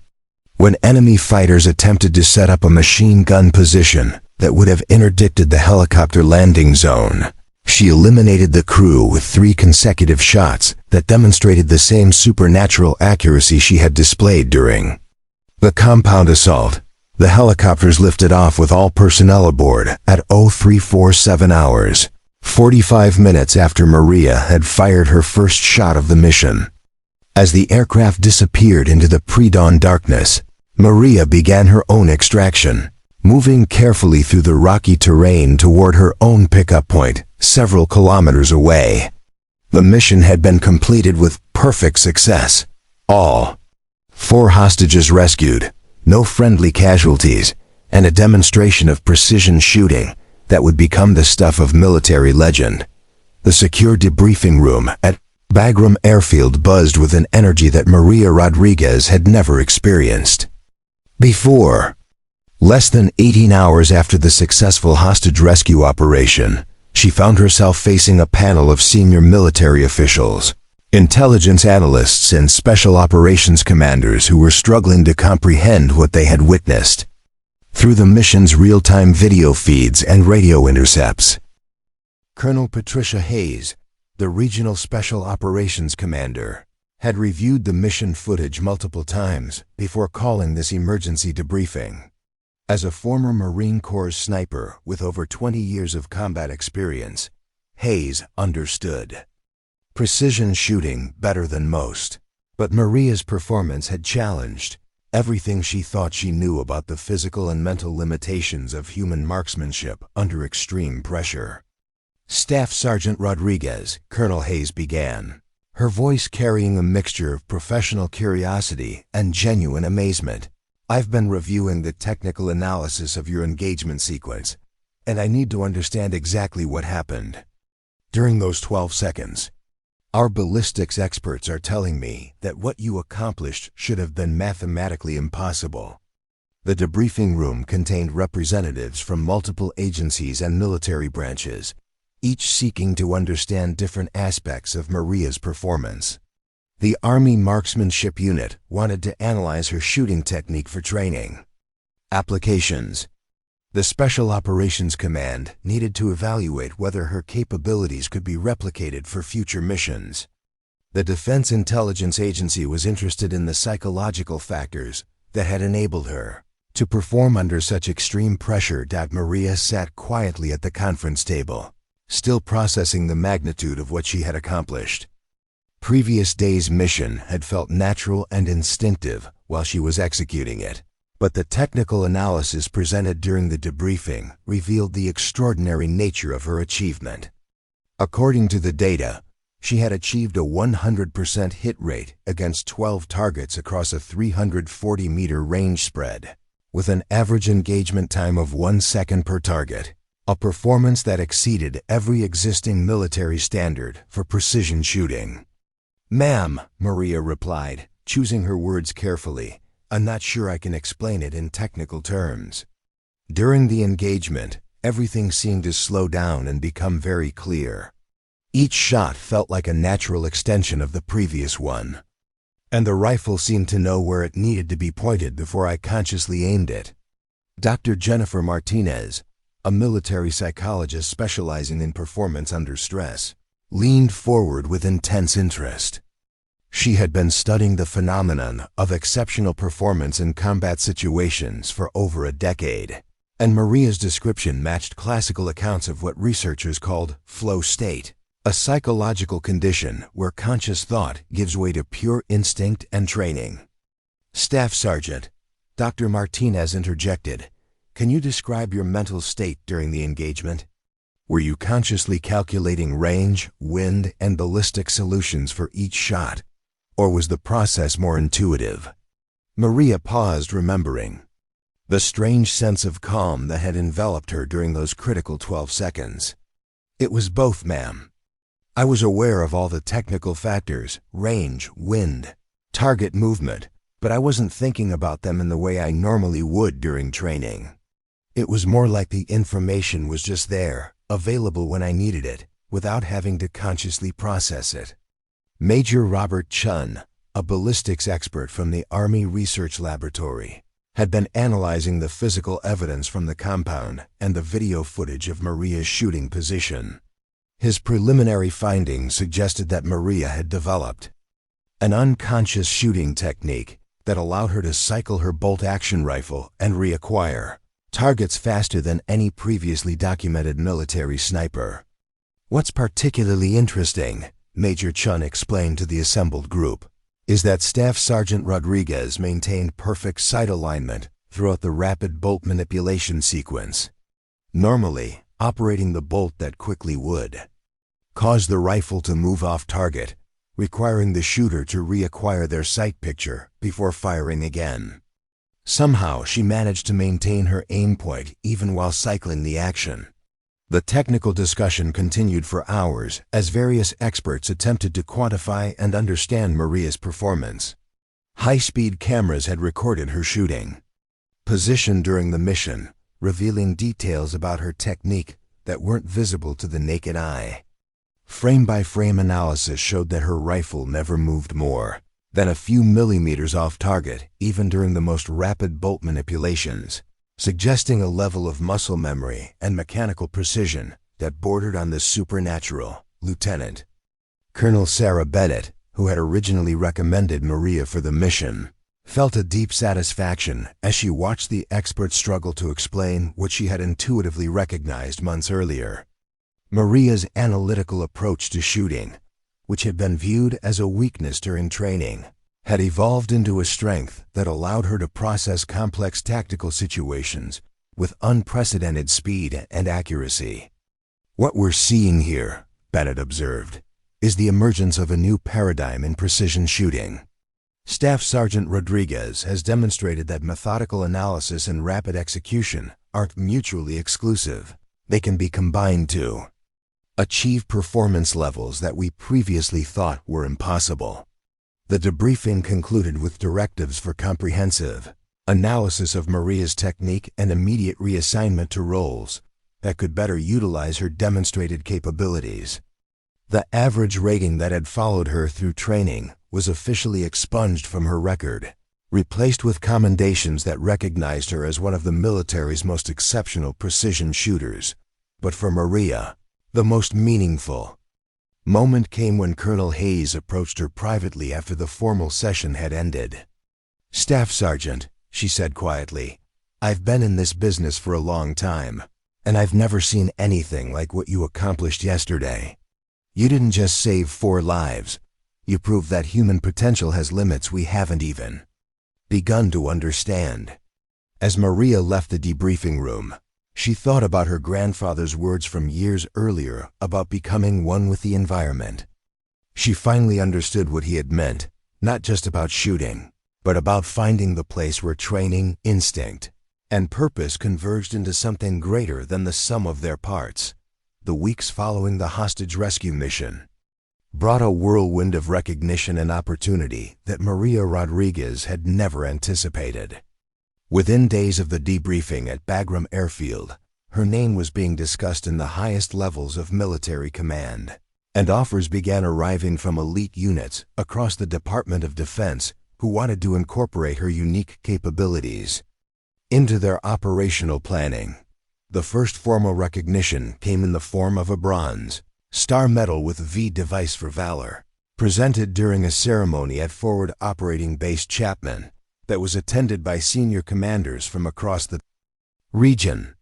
[SPEAKER 1] When enemy fighters attempted to set up a machine gun position that would have interdicted the helicopter landing zone, she eliminated the crew with 3 consecutive shots that demonstrated the same supernatural accuracy she had displayed during the compound assault. The helicopters lifted off with all personnel aboard at 0347 hours, 45 minutes after Maria had fired her first shot of the mission. As the aircraft disappeared into the pre-dawn darkness, Maria began her own extraction, moving carefully through the rocky terrain toward her own pickup point, several kilometers away. The mission had been completed with perfect success. All 4 hostages rescued, no friendly casualties, and a demonstration of precision shooting that would become the stuff of military legend. The secure debriefing room at Bagram Airfield buzzed with an energy that Maria Rodriguez had never experienced before. Less than 18 hours after the successful hostage rescue operation, she found herself facing a panel of senior military officials, intelligence analysts and special operations commanders who were struggling to comprehend what they had witnessed through the mission's real-time video feeds and radio intercepts. Colonel Patricia Hayes, the regional special operations commander, had reviewed the mission footage multiple times before calling this emergency debriefing. As a former Marine Corps sniper with over 20 years of combat experience, Hayes understood precision shooting better than most. But Maria's performance had challenged everything she thought she knew about the physical and mental limitations of human marksmanship under extreme pressure. Staff Sergeant Rodriguez, Colonel Hayes began, her voice carrying a mixture of professional curiosity and genuine amazement. "I've been reviewing the technical analysis of your engagement sequence, and I need to understand exactly what happened during those 12 seconds. Our ballistics experts are telling me that what you accomplished should have been mathematically impossible." The debriefing room contained representatives from multiple agencies and military branches, each seeking to understand different aspects of Maria's performance. The Army Marksmanship Unit wanted to analyze her shooting technique for training applications. The Special Operations Command needed to evaluate whether her capabilities could be replicated for future missions. The Defense Intelligence Agency was interested in the psychological factors that had enabled her to perform under such extreme pressure. Maria sat quietly at the conference table, still processing the magnitude of what she had accomplished. Previous day's mission had felt natural and instinctive while she was executing it. But the technical analysis presented during the debriefing revealed the extraordinary nature of her achievement. According to the data, she had achieved a 100% hit rate against 12 targets across a 340-meter range spread, with an average engagement time of 1 second per target. a performance that exceeded every existing military standard for precision shooting. "Ma'am," Maria replied, choosing her words carefully, "I'm not sure I can explain it in technical terms." During the engagement, everything seemed to slow down and become very clear. Each shot felt like a natural extension of the previous one, and the rifle seemed to know where it needed to be pointed before I consciously aimed it. Dr. Jennifer Martinez, a military psychologist specializing in performance under stress, leaned forward with intense interest. She had been studying the phenomenon of exceptional performance in combat situations for over a decade, and Maria's description matched classical accounts of what researchers called flow state, a psychological condition where conscious thought gives way to pure instinct and training. "Staff Sergeant," Dr. Martinez interjected, "can you describe your mental state during the engagement? Were you consciously calculating range, wind, and ballistic solutions for each shot, or was the process more intuitive?" Maria paused, remembering the strange sense of calm that had enveloped her during those critical 12 seconds. "It was both, ma'am. I was aware of all the technical factors, range, wind, target movement, but I wasn't thinking about them in the way I normally would during training. It was more like the information was just there, available when I needed it, without having to consciously process it." Major Robert Chun, a ballistics expert from the Army Research Laboratory, had been analyzing the physical evidence from the compound and the video footage of Maria's shooting position. His preliminary findings suggested that Maria had developed an unconscious shooting technique that allowed her to cycle her bolt-action rifle and reacquire targets faster than any previously documented military sniper. "What's particularly interesting," Major Chun explained to the assembled group, "is that Staff Sergeant Rodriguez maintained perfect sight alignment throughout the rapid bolt manipulation sequence. Normally, operating the bolt that quickly would cause the rifle to move off target, requiring the shooter to reacquire their sight picture before firing again. Somehow, she managed to maintain her aim point even while cycling the action." The technical discussion continued for hours as various experts attempted to quantify and understand Maria's performance. High-speed cameras had recorded her shooting position during the mission, revealing details about her technique that weren't visible to the naked eye. Frame-by-frame analysis showed that her rifle never moved more than a few millimeters off target, even during the most rapid bolt manipulations, suggesting a level of muscle memory and mechanical precision that bordered on the supernatural. Lieutenant Colonel Sarah Bennett, who had originally recommended Maria for the mission, felt a deep satisfaction as she watched the expert struggle to explain what she had intuitively recognized months earlier. Maria's analytical approach to shooting, which had been viewed as a weakness during training, had evolved into a strength that allowed her to process complex tactical situations with unprecedented speed and accuracy. "What we're seeing here," Bennett observed, "is the emergence of a new paradigm in precision shooting. Staff Sergeant Rodriguez has demonstrated that methodical analysis and rapid execution aren't mutually exclusive. They can be combined to achieve performance levels that we previously thought were impossible." The debriefing concluded with directives for comprehensive analysis of Maria's technique and immediate reassignment to roles that could better utilize her demonstrated capabilities. The average rating that had followed her through training was officially expunged from her record, replaced with commendations that recognized her as one of the military's most exceptional precision shooters. But for Maria, the most meaningful moment came when Colonel Hayes approached her privately after the formal session had ended. "Staff Sergeant," she said quietly, "I've been in this business for a long time, and I've never seen anything like what you accomplished yesterday. You didn't just save 4 lives, you proved that human potential has limits we haven't even begun to understand." As Maria left the debriefing room, she thought about her grandfather's words from years earlier about becoming one with the environment. She finally understood what he had meant, not just about shooting, but about finding the place where training, instinct, and purpose converged into something greater than the sum of their parts. The weeks following the hostage rescue mission brought a whirlwind of recognition and opportunity that Maria Rodriguez had never anticipated. Within days of the debriefing at Bagram Airfield, her name was being discussed in the highest levels of military command, and offers began arriving from elite units across the Department of Defense who wanted to incorporate her unique capabilities into their operational planning. The first formal recognition came in the form of a Bronze Star Medal with V Device for Valor, presented during a ceremony at Forward Operating Base Chapman that was attended by senior commanders from across the region.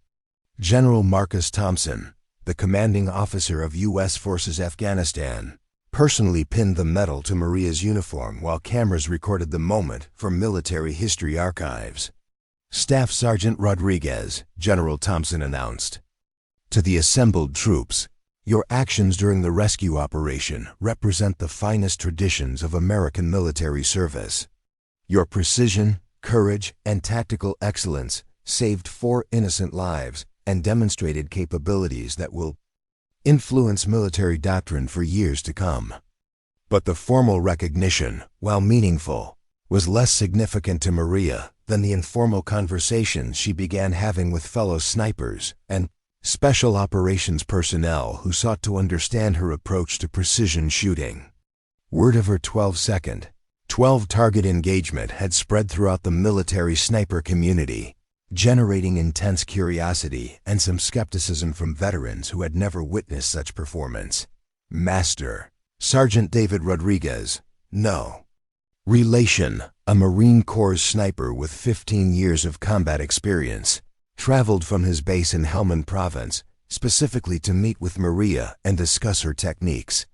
[SPEAKER 1] General Marcus Thompson, the commanding officer of U.S. Forces Afghanistan, personally pinned the medal to Maria's uniform while cameras recorded the moment for military history archives. Staff Sergeant Rodriguez, General Thompson announced, "To the assembled troops, your actions during the rescue operation represent the finest traditions of American military service. Your precision, courage, and tactical excellence saved 4 innocent lives and demonstrated capabilities that will influence military doctrine for years to come." But the formal recognition, while meaningful, was less significant to Maria than the informal conversations she began having with fellow snipers and special operations personnel who sought to understand her approach to precision shooting. Word of her 12-second, 12-target engagement had spread throughout the military sniper community, generating intense curiosity and some skepticism from veterans who had never witnessed such performance. Master Sergeant David Rodriguez, no relation, a Marine Corps sniper with 15 years of combat experience, traveled from his base in Helmand Province specifically to meet with Maria and discuss her techniques.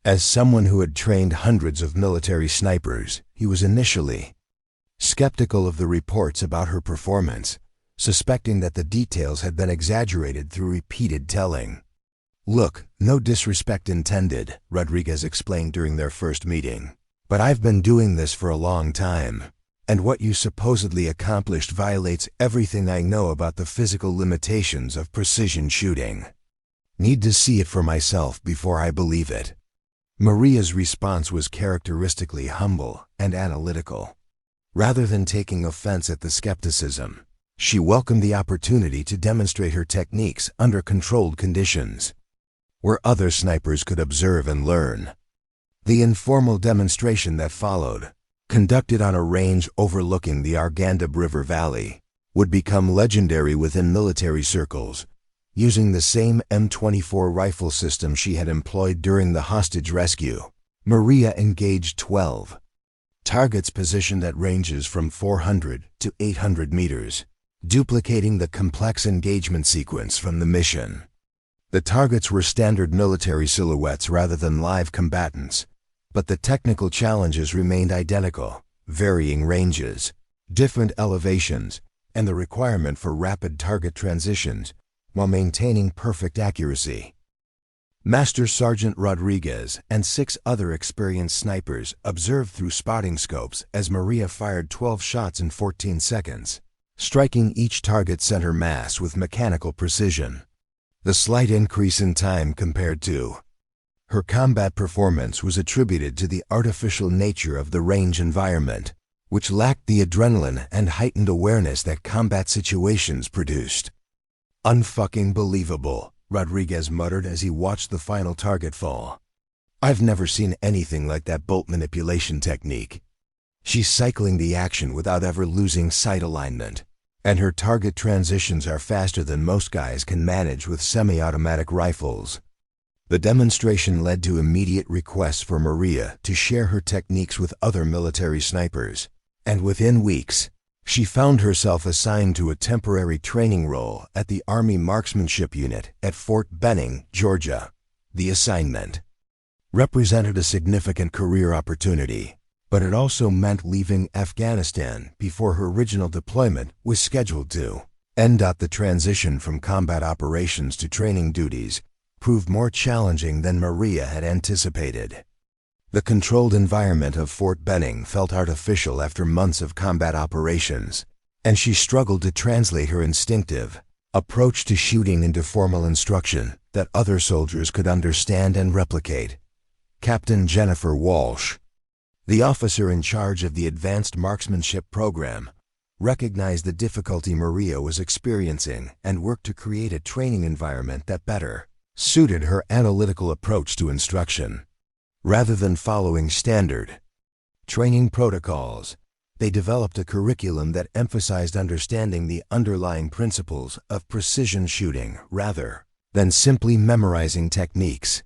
[SPEAKER 1] As someone who had trained hundreds of military snipers, he was initially skeptical of the reports about her performance, suspecting that the details had been exaggerated through repeated telling. "Look, no disrespect intended," Rodriguez explained during their first meeting, "but I've been doing this for a long time, and what you supposedly accomplished violates everything I know about the physical limitations of precision shooting. Need to see it for myself before I believe it." Maria's response was characteristically humble and analytical. Rather than taking offense at the skepticism, she welcomed the opportunity to demonstrate her techniques under controlled conditions, where other snipers could observe and learn. The informal demonstration that followed, conducted on a range overlooking the Argandab River Valley, would become legendary within military circles. Using the same M24 rifle system she had employed during the hostage rescue, Maria engaged 12 targets positioned at ranges from 400 to 800 meters, duplicating the complex engagement sequence from the mission. The targets were standard military silhouettes rather than live combatants, but the technical challenges remained identical: varying ranges, different elevations, and the requirement for rapid target transitions while maintaining perfect accuracy. Master Sergeant Rodriguez and 6 other experienced snipers observed through spotting scopes as Maria fired 12 shots in 14 seconds, striking each target center mass with mechanical precision. The slight increase in time compared to her combat performance was attributed to the artificial nature of the range environment, which lacked the adrenaline and heightened awareness that combat situations produced. "Unfucking believable," Rodriguez muttered as he watched the final target fall. "I've never seen anything like that bolt manipulation technique. She's cycling the action without ever losing sight alignment, and her target transitions are faster than most guys can manage with semi-automatic rifles." The demonstration led to immediate requests for Maria to share her techniques with other military snipers, and within weeks, she found herself assigned to a temporary training role at the Army Marksmanship Unit at Fort Benning, Georgia. The assignment represented a significant career opportunity, but it also meant leaving Afghanistan before her original deployment was scheduled to end. The transition from combat operations to training duties proved more challenging than Maria had anticipated. The controlled environment of Fort Benning felt artificial after months of combat operations, and she struggled to translate her instinctive approach to shooting into formal instruction that other soldiers could understand and replicate. Captain Jennifer Walsh, the officer in charge of the Advanced Marksmanship Program, recognized the difficulty Maria was experiencing and worked to create a training environment that better suited her analytical approach to instruction. Rather than following standard training protocols, they developed a curriculum that emphasized understanding the underlying principles of precision shooting rather than simply memorizing techniques.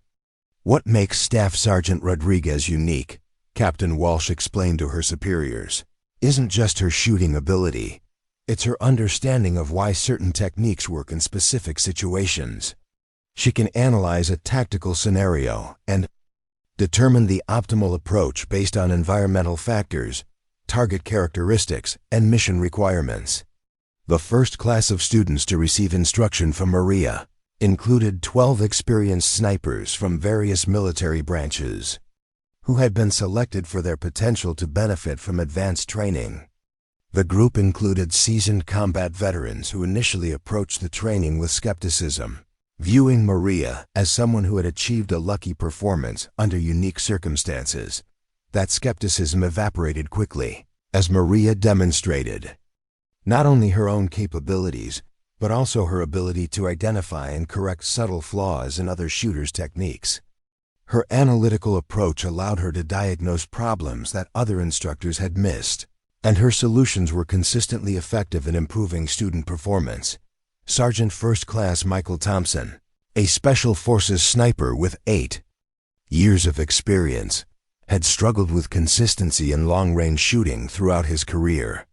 [SPEAKER 1] What makes Staff Sergeant Rodriguez unique, Captain Walsh explained to her superiors, isn't just her shooting ability. It's her understanding of why certain techniques work in specific situations. She can analyze a tactical scenario and determine the optimal approach based on environmental factors, target characteristics, and mission requirements. The first class of students to receive instruction from Maria included 12 experienced snipers from various military branches who had been selected for their potential to benefit from advanced training. The group included seasoned combat veterans who initially approached the training with skepticism, viewing Maria as someone who had achieved a lucky performance under unique circumstances. That skepticism evaporated quickly as Maria demonstrated not only her own capabilities, but also her ability to identify and correct subtle flaws in other shooters' techniques. Her analytical approach allowed her to diagnose problems that other instructors had missed, and her solutions were consistently effective in improving student performance. Sergeant First Class Michael Thompson, a Special Forces sniper with 8 years of experience, had struggled with consistency in long-range shooting throughout his career.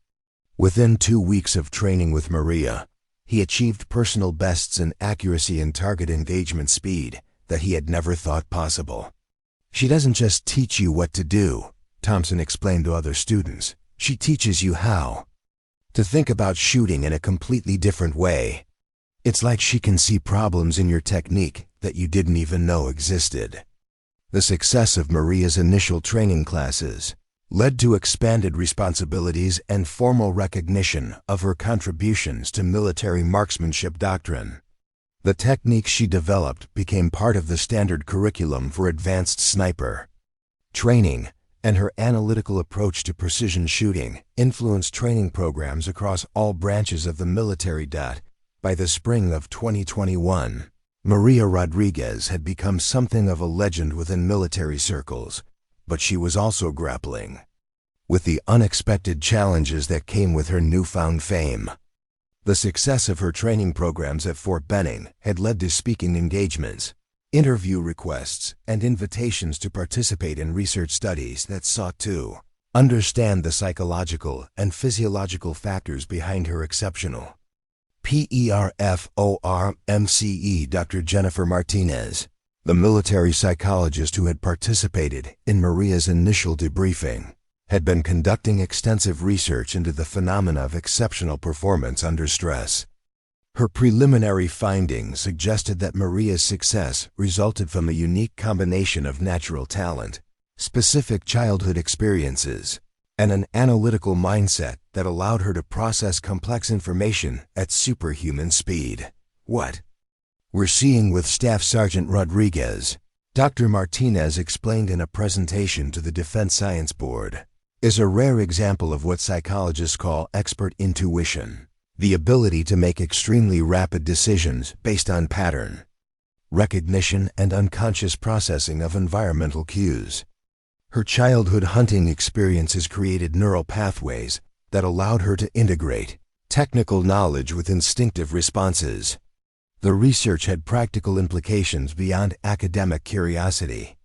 [SPEAKER 1] Within 2 weeks of training with Maria, he achieved personal bests in accuracy and target engagement speed that he had never thought possible. She doesn't just teach you what to do, Thompson explained to other students. She teaches you how to think about shooting in a completely different way. It's like she can see problems in your technique that you didn't even know existed. The success of Maria's initial training classes led to expanded responsibilities and formal recognition of her contributions to military marksmanship doctrine. The techniques she developed became part of the standard curriculum for advanced sniper training, and her analytical approach to precision shooting influenced training programs across all branches of the military. By the spring of 2021, Maria Rodriguez had become something of a legend within military circles, but she was also grappling with the unexpected challenges that came with her newfound fame. The success of her training programs at Fort Benning had led to speaking engagements, interview requests, and invitations to participate in research studies that sought to understand the psychological and physiological factors behind her exceptional performance. Dr. Jennifer Martinez, the military psychologist who had participated in Maria's initial debriefing, had been conducting extensive research into the phenomena of exceptional performance under stress. Her preliminary findings suggested that Maria's success resulted from a unique combination of natural talent, specific childhood experiences, and an analytical mindset that allowed her to process complex information at superhuman speed. What we're seeing with Staff Sergeant Rodriguez, Dr. Martinez explained in a presentation to the Defense Science Board, is a rare example of what psychologists call expert intuition, the ability to make extremely rapid decisions based on pattern recognition and unconscious processing of environmental cues. Her childhood hunting experiences created neural pathways that allowed her to integrate technical knowledge with instinctive responses. The research had practical implications beyond academic curiosity.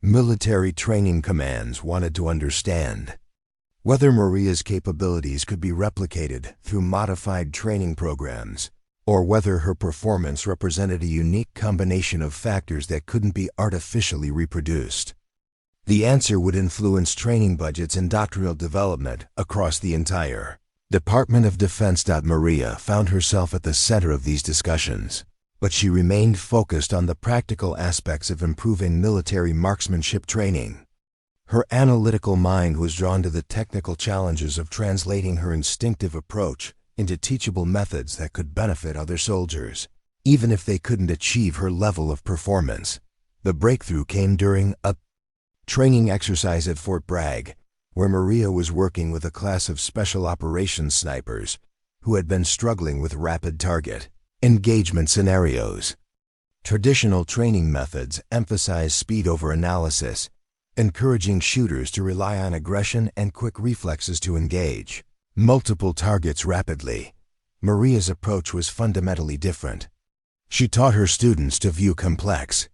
[SPEAKER 1] Military training commands wanted to understand whether Maria's capabilities could be replicated through modified training programs, or whether her performance represented a unique combination of factors that couldn't be artificially reproduced. The answer would influence training budgets and doctoral development across the entire Department of Defense. Maria found herself at the center of these discussions, but she remained focused on the practical aspects of improving military marksmanship training. Her analytical mind was drawn to the technical challenges of translating her instinctive approach into teachable methods that could benefit other soldiers, even if they couldn't achieve her level of performance. The breakthrough came during a training exercise at Fort Bragg, where Maria was working with a class of special operations snipers who had been struggling with rapid target engagement scenarios. Traditional training methods emphasize speed over analysis, encouraging shooters to rely on aggression and quick reflexes to engage multiple targets rapidly. Maria's approach was fundamentally different. She taught her students to view complex,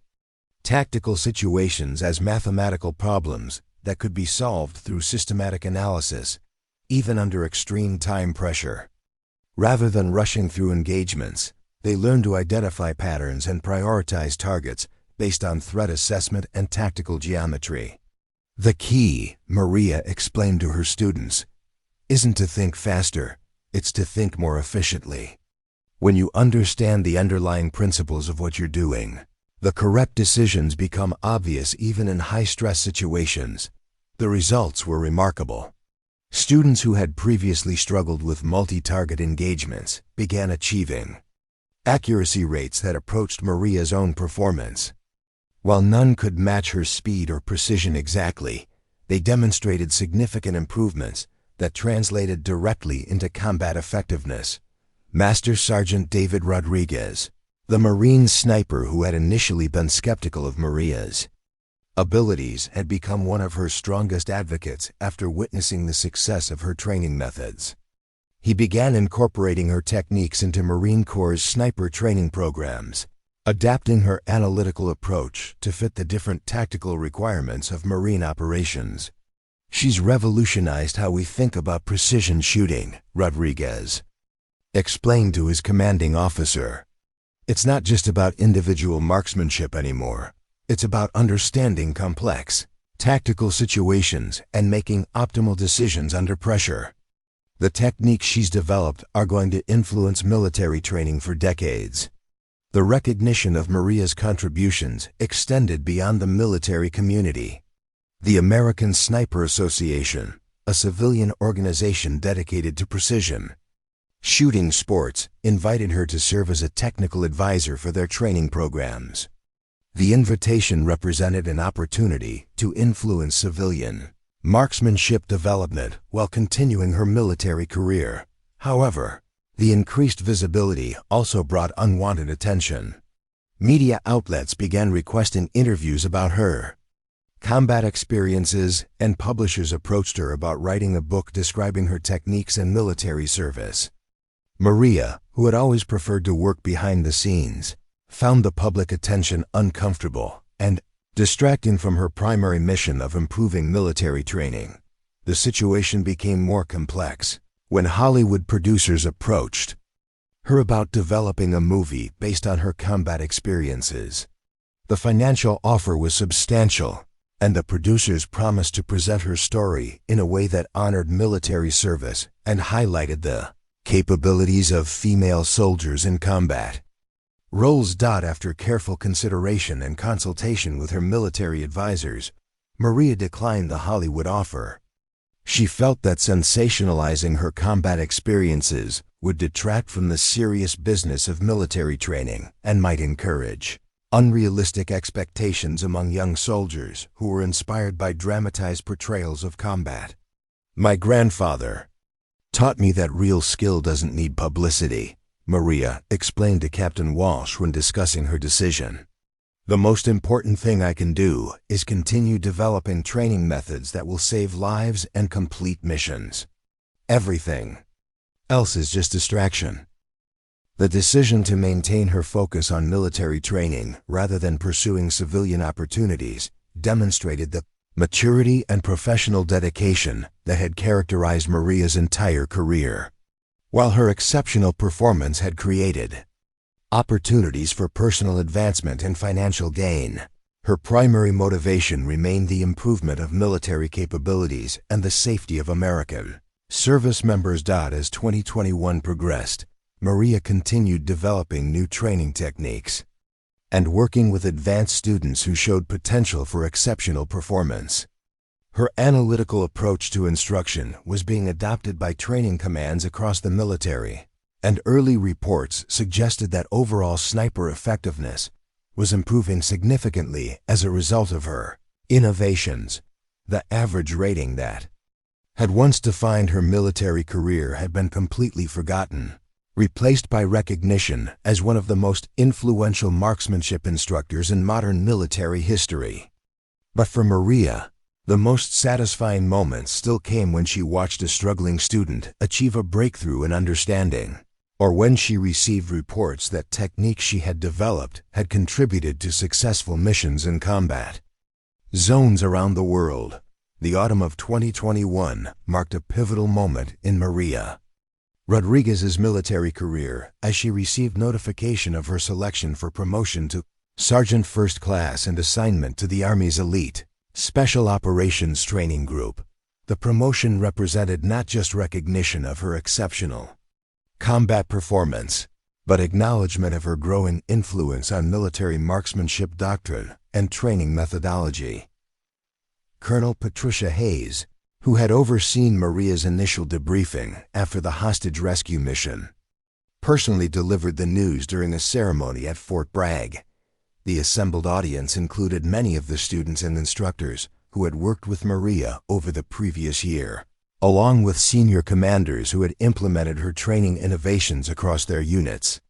[SPEAKER 1] tactical situations as mathematical problems that could be solved through systematic analysis, even under extreme time pressure. Rather than rushing through engagements, they learned to identify patterns and prioritize targets based on threat assessment and tactical geometry. The key, Maria explained to her students, isn't to think faster, it's to think more efficiently. When you understand the underlying principles of what you're doing, the correct decisions become obvious even in high-stress situations. The results were remarkable. Students who had previously struggled with multi-target engagements began achieving accuracy rates that approached Maria's own performance. While none could match her speed or precision exactly, they demonstrated significant improvements that translated directly into combat effectiveness. Master Sergeant David Rodriguez, the Marine sniper who had initially been skeptical of Maria's abilities, had become one of her strongest advocates after witnessing the success of her training methods. He began incorporating her techniques into Marine Corps' sniper training programs, adapting her analytical approach to fit the different tactical requirements of Marine operations. She's revolutionized how we think about precision shooting, Rodriguez explained to his commanding officer. It's not just about individual marksmanship anymore. It's about understanding complex, tactical situations and making optimal decisions under pressure. The techniques she's developed are going to influence military training for decades. The recognition of Maria's contributions extended beyond the military community. The American Sniper Association, a civilian organization dedicated to precision shooting sports, invited her to serve as a technical advisor for their training programs. The invitation represented an opportunity to influence civilian marksmanship development while continuing her military career. However, the increased visibility also brought unwanted attention. Media outlets began requesting interviews about her combat experiences, and publishers approached her about writing a book describing her techniques and military service. Maria, who had always preferred to work behind the scenes, found the public attention uncomfortable and distracting from her primary mission of improving military training. The situation became more complex when Hollywood producers approached her about developing a movie based on her combat experiences. The financial offer was substantial, and the producers promised to present her story in a way that honored military service and highlighted the capabilities of female soldiers in combat. Roles. After careful consideration and consultation with her military advisors, Maria declined the Hollywood offer. She felt that sensationalizing her combat experiences would detract from the serious business of military training and might encourage unrealistic expectations among young soldiers who were inspired by dramatized portrayals of combat. "My grandfather taught me that real skill doesn't need publicity," Maria explained to Captain Walsh when discussing her decision. "The most important thing I can do is continue developing training methods that will save lives and complete missions. Everything else is just distraction." The decision to maintain her focus on military training rather than pursuing civilian opportunities demonstrated the maturity and professional dedication that had characterized Maria's entire career. While her exceptional performance had created opportunities for personal advancement and financial gain, her primary motivation remained the improvement of military capabilities and the safety of American service members. As 2021 progressed, Maria continued developing new training techniques and working with advanced students who showed potential for exceptional performance. Her analytical approach to instruction was being adopted by training commands across the military, and early reports suggested that overall sniper effectiveness was improving significantly as a result of her innovations. The average rating that had once defined her military career had been completely forgotten, replaced by recognition as one of the most influential marksmanship instructors in modern military history. But for Maria, the most satisfying moments still came when she watched a struggling student achieve a breakthrough in understanding, or when she received reports that techniques she had developed had contributed to successful missions in combat zones around the world. The autumn of 2021 marked a pivotal moment in Maria Rodriguez's military career as she received notification of her selection for promotion to Sergeant First Class and assignment to the Army's elite Special Operations Training Group. The promotion represented not just recognition of her exceptional combat performance, but acknowledgement of her growing influence on military marksmanship doctrine and training methodology. Colonel Patricia Hayes, who had overseen Maria's initial debriefing after the hostage rescue mission, personally delivered the news during a ceremony at Fort Bragg. The assembled audience included many of the students and instructors who had worked with Maria over the previous year, along with senior commanders who had implemented her training innovations across their units.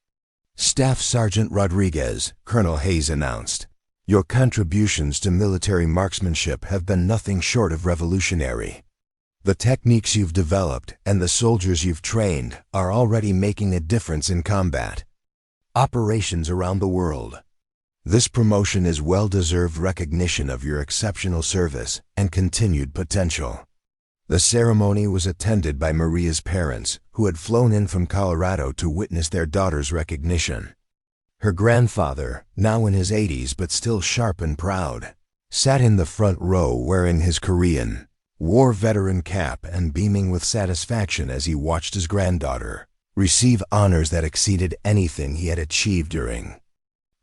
[SPEAKER 1] Staff Sergeant Rodriguez, Colonel Hayes announced, "Your contributions to military marksmanship have been nothing short of revolutionary. The techniques you've developed and the soldiers you've trained are already making a difference in combat operations around the world. This promotion is well-deserved recognition of your exceptional service and continued potential." The ceremony was attended by Maria's parents, who had flown in from Colorado to witness their daughter's recognition. Her grandfather, now in his 80s but still sharp and proud, sat in the front row wearing his Korean War veteran cap and beaming with satisfaction as he watched his granddaughter receive honors that exceeded anything he had achieved during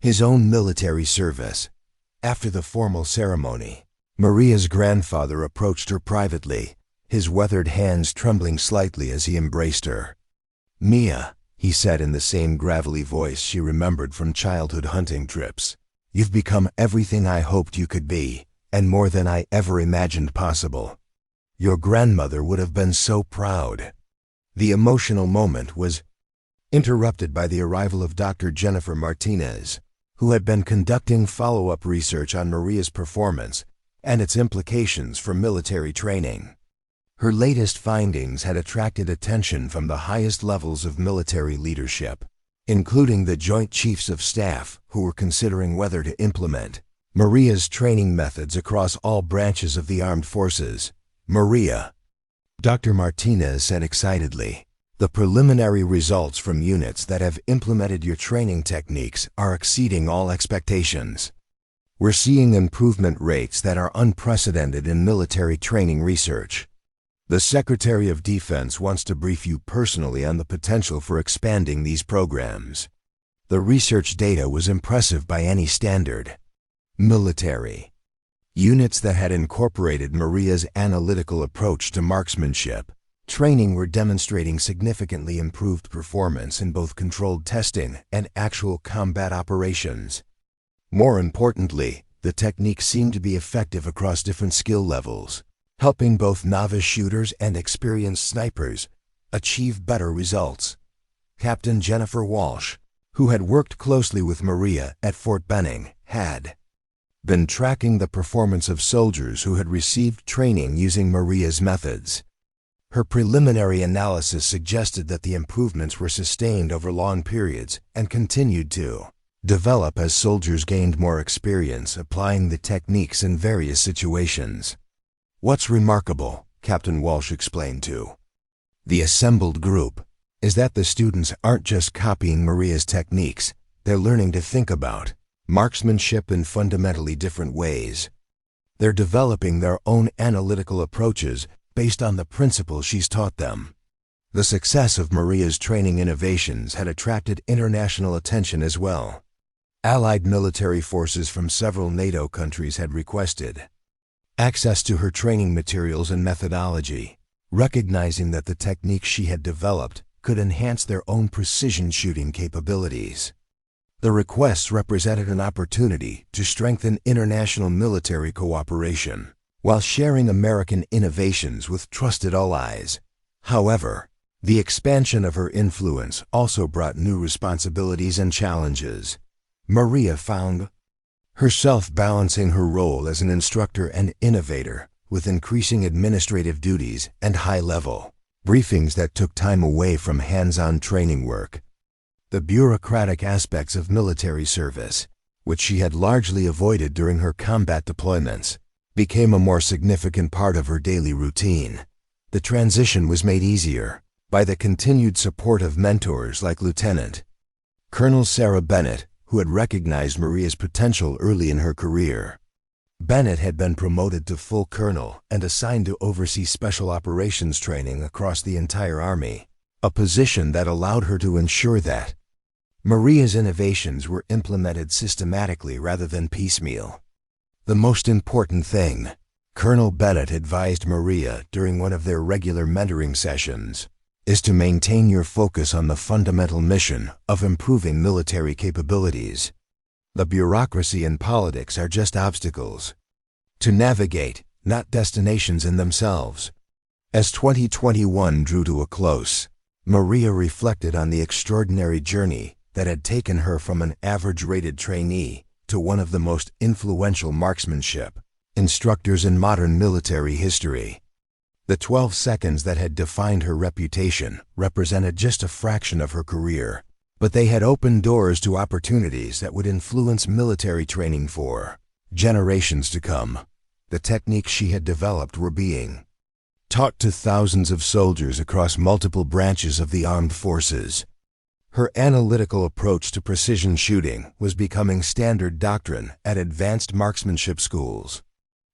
[SPEAKER 1] his own military service. After the formal ceremony, Maria's grandfather approached her privately, his weathered hands trembling slightly as he embraced her. "Mia," he said in the same gravelly voice she remembered from childhood hunting trips, "you've become everything I hoped you could be, and more than I ever imagined possible. Your grandmother would have been so proud." The emotional moment was interrupted by the arrival of Dr. Jennifer Martinez, who had been conducting follow-up research on Maria's performance and its implications for military training. Her latest findings had attracted attention from the highest levels of military leadership, including the Joint Chiefs of Staff, who were considering whether to implement Maria's training methods across all branches of the armed forces. "Maria," Dr. Martinez said excitedly, "the preliminary results from units that have implemented your training techniques are exceeding all expectations. We're seeing improvement rates that are unprecedented in military training research. The Secretary of Defense wants to brief you personally on the potential for expanding these programs." The research data was impressive by any standard. Military units that had incorporated Maria's analytical approach to marksmanship training were demonstrating significantly improved performance in both controlled testing and actual combat operations. More importantly, the technique seemed to be effective across different skill levels, helping both novice shooters and experienced snipers achieve better results. Captain Jennifer Walsh, who had worked closely with Maria at Fort Benning, had been tracking the performance of soldiers who had received training using Maria's methods. Her preliminary analysis suggested that the improvements were sustained over long periods and continued to develop as soldiers gained more experience applying the techniques in various situations. "What's remarkable," Captain Walsh explained to the assembled group, "is that the students aren't just copying Maria's techniques, they're learning to think about marksmanship in fundamentally different ways. They're developing their own analytical approaches based on the principles she's taught them." The success of Maria's training innovations had attracted international attention as well. Allied military forces from several NATO countries had requested access to her training materials and methodology, recognizing that the techniques she had developed could enhance their own precision shooting capabilities. The requests represented an opportunity to strengthen international military cooperation while sharing American innovations with trusted allies. However, the expansion of her influence also brought new responsibilities and challenges. Maria found herself balancing her role as an instructor and innovator with increasing administrative duties and high-level briefings that took time away from hands-on training work. The bureaucratic aspects of military service, which she had largely avoided during her combat deployments, became a more significant part of her daily routine. The transition was made easier by the continued support of mentors like Lieutenant Colonel Sarah Bennett, who had recognized Maria's potential early in her career. Bennett had been promoted to full colonel and assigned to oversee special operations training across the entire Army, a position that allowed her to ensure that Maria's innovations were implemented systematically rather than piecemeal. The most important thing, Colonel Bennett advised Maria during one of their regular mentoring sessions, is to maintain your focus on the fundamental mission of improving military capabilities. The bureaucracy and politics are just obstacles to navigate, not destinations in themselves. As 2021 drew to a close, Maria reflected on the extraordinary journey that had taken her from an average-rated trainee to one of the most influential marksmanship instructors in modern military history. The 12 seconds that had defined her reputation represented just a fraction of her career, but they had opened doors to opportunities that would influence military training for generations to come. The techniques she had developed were being taught to thousands of soldiers across multiple branches of the armed forces. Her analytical approach to precision shooting was becoming standard doctrine at advanced marksmanship schools.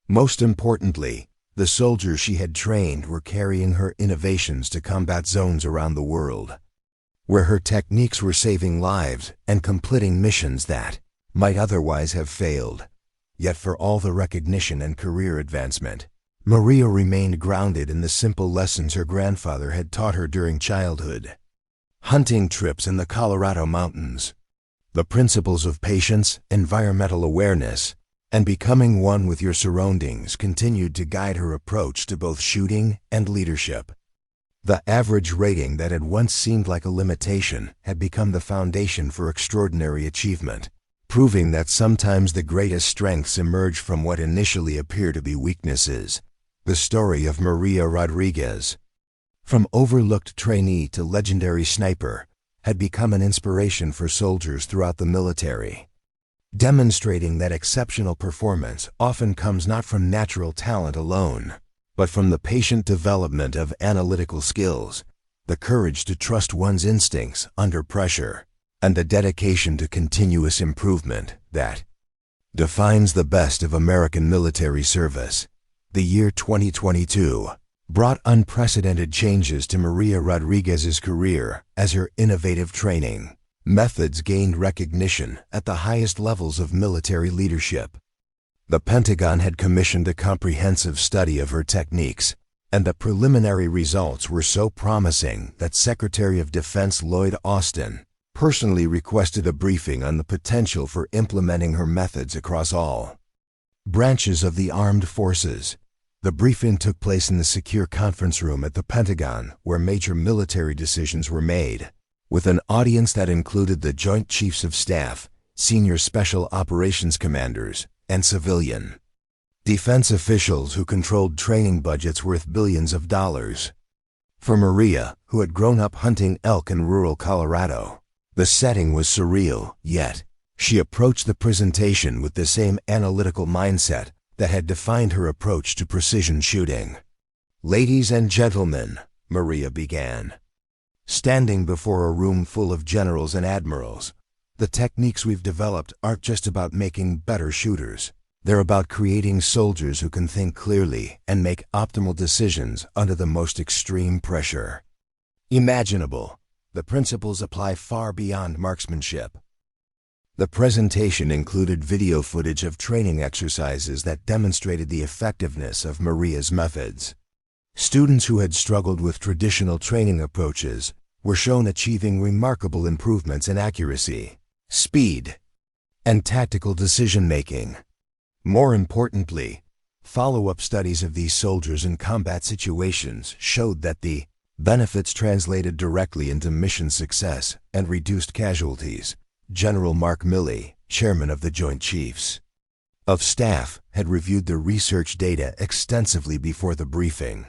[SPEAKER 1] Most importantly, the soldiers she had trained were carrying her innovations to combat zones around the world, where her techniques were saving lives and completing missions that might otherwise have failed. Yet for all the recognition and career advancement, Maria remained grounded in the simple lessons her grandfather had taught her during childhood. Hunting trips in the Colorado mountains, the principles of patience, environmental awareness, and becoming one with your surroundings continued to guide her approach to both shooting and leadership. The average rating that had once seemed like a limitation had become the foundation for extraordinary achievement, proving that sometimes the greatest strengths emerge from what initially appear to be weaknesses. The story of Maria Rodriguez, from overlooked trainee to legendary sniper, had become an inspiration for soldiers throughout the military, demonstrating that exceptional performance often comes not from natural talent alone, but from the patient development of analytical skills, the courage to trust one's instincts under pressure, and the dedication to continuous improvement that defines the best of American military service. The year 2022 brought unprecedented changes to Maria Rodriguez's career as her innovative training methods gained recognition at the highest levels of military leadership. The Pentagon had commissioned a comprehensive study of her techniques, and the preliminary results were so promising that Secretary of Defense Lloyd Austin personally requested a briefing on the potential for implementing her methods across all branches of the armed forces. The briefing took place in the secure conference room at the Pentagon, where major military decisions were made, with an audience that included the Joint Chiefs of Staff, senior special operations commanders, and civilian defense officials who controlled training budgets worth billions of dollars. For Maria, who had grown up hunting elk in rural Colorado, the setting was surreal, yet she approached the presentation with the same analytical mindset that had defined her approach to precision shooting. "Ladies and gentlemen," Maria began, standing before a room full of generals and admirals, "the techniques we've developed aren't just about making better shooters. They're about creating soldiers who can think clearly and make optimal decisions under the most extreme pressure imaginable. The principles apply far beyond marksmanship. The presentation included video footage of training exercises that demonstrated the effectiveness of Maria's methods. Students who had struggled with traditional training approaches were shown achieving remarkable improvements in accuracy, speed, and tactical decision-making. More importantly, follow-up studies of these soldiers in combat situations showed that the benefits translated directly into mission success and reduced casualties. General Mark Milley, chairman of the Joint Chiefs of Staff, had reviewed the research data extensively before the briefing.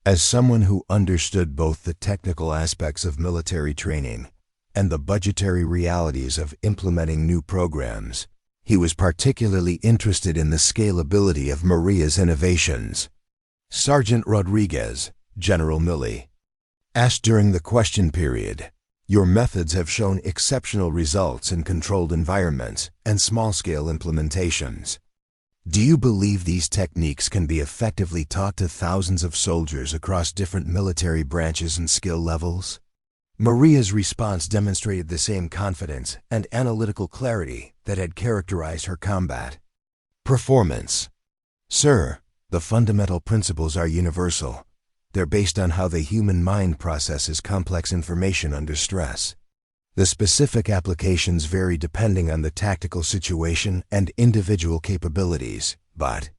[SPEAKER 1] As someone who understood both the technical aspects of military training and the budgetary realities of implementing new programs, he was particularly interested in the scalability of Maria's innovations. Sergeant Rodriguez, General Milley, asked during the question period, "Your methods have shown exceptional results in controlled environments and small-scale implementations. Do you believe these techniques can be effectively taught to thousands of soldiers across different military branches and skill levels?" Maria's response demonstrated the same confidence and analytical clarity that had characterized her combat performance. "Sir, the fundamental principles are universal. They're based on how the human mind processes complex information under stress. The specific applications vary depending on the tactical situation and individual capabilities, but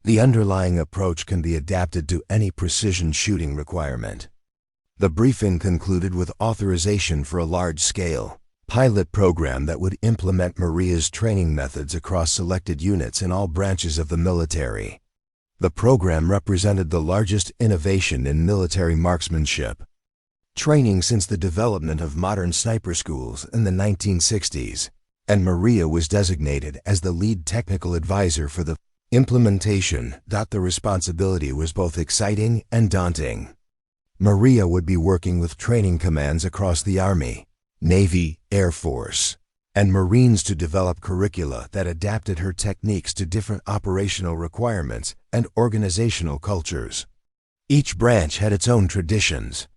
[SPEAKER 1] the underlying approach can be adapted to any precision shooting requirement." The briefing concluded with authorization for a large-scale pilot program that would implement Maria's training methods across selected units in all branches of the military. The program represented the largest innovation in military marksmanship training since the development of modern sniper schools in the 1960s, and Maria was designated as the lead technical advisor for the implementation. The responsibility was both exciting and daunting. Maria would be working with training commands across the Army, Navy, Air Force, and Marines to develop curricula that adapted her techniques to different operational requirements and organizational cultures. Each branch had its own traditions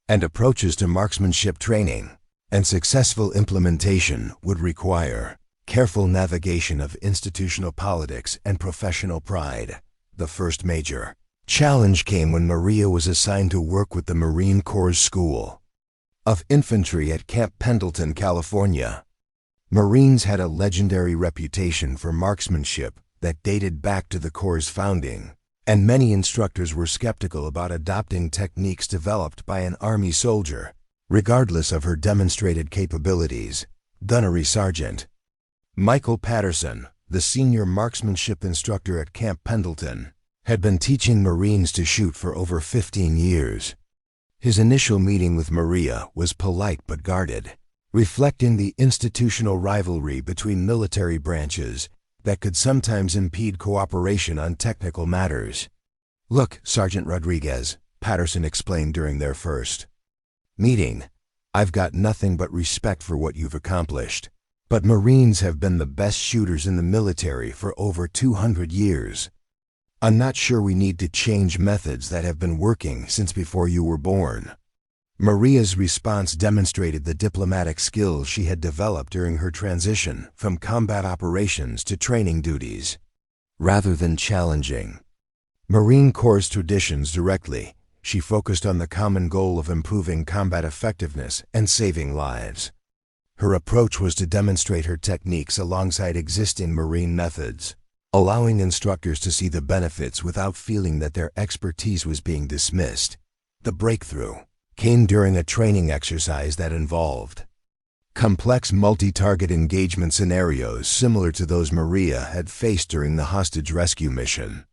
[SPEAKER 1] and approaches to marksmanship training, and successful implementation would require careful navigation of institutional politics and professional pride. The first major challenge came when Maria was assigned to work with the Marine Corps School of Infantry at Camp Pendleton, California. Marines had a legendary reputation for marksmanship that dated back to the Corps' founding, and many instructors were skeptical about adopting techniques developed by an Army soldier, regardless of her demonstrated capabilities. Gunnery Sergeant Michael Patterson, the senior marksmanship instructor at Camp Pendleton, had been teaching Marines to shoot for over 15 years. His initial meeting with Maria was polite but guarded, reflecting the institutional rivalry between military branches that could sometimes impede cooperation on technical matters. "Look, Sergeant Rodriguez," Patterson explained during their first meeting, "I've got nothing but respect for what you've accomplished, but Marines have been the best shooters in the military for over 200 years. I'm not sure we need to change methods that have been working since before you were born." Maria's response demonstrated the diplomatic skills she had developed during her transition from combat operations to training duties. Rather than challenging Marine Corps' traditions directly, she focused on the common goal of improving combat effectiveness and saving lives. Her approach was to demonstrate her techniques alongside existing Marine methods, allowing instructors to see the benefits without feeling that their expertise was being dismissed. The breakthrough came during a training exercise that involved complex multi-target engagement scenarios similar to those Maria had faced during the hostage rescue mission.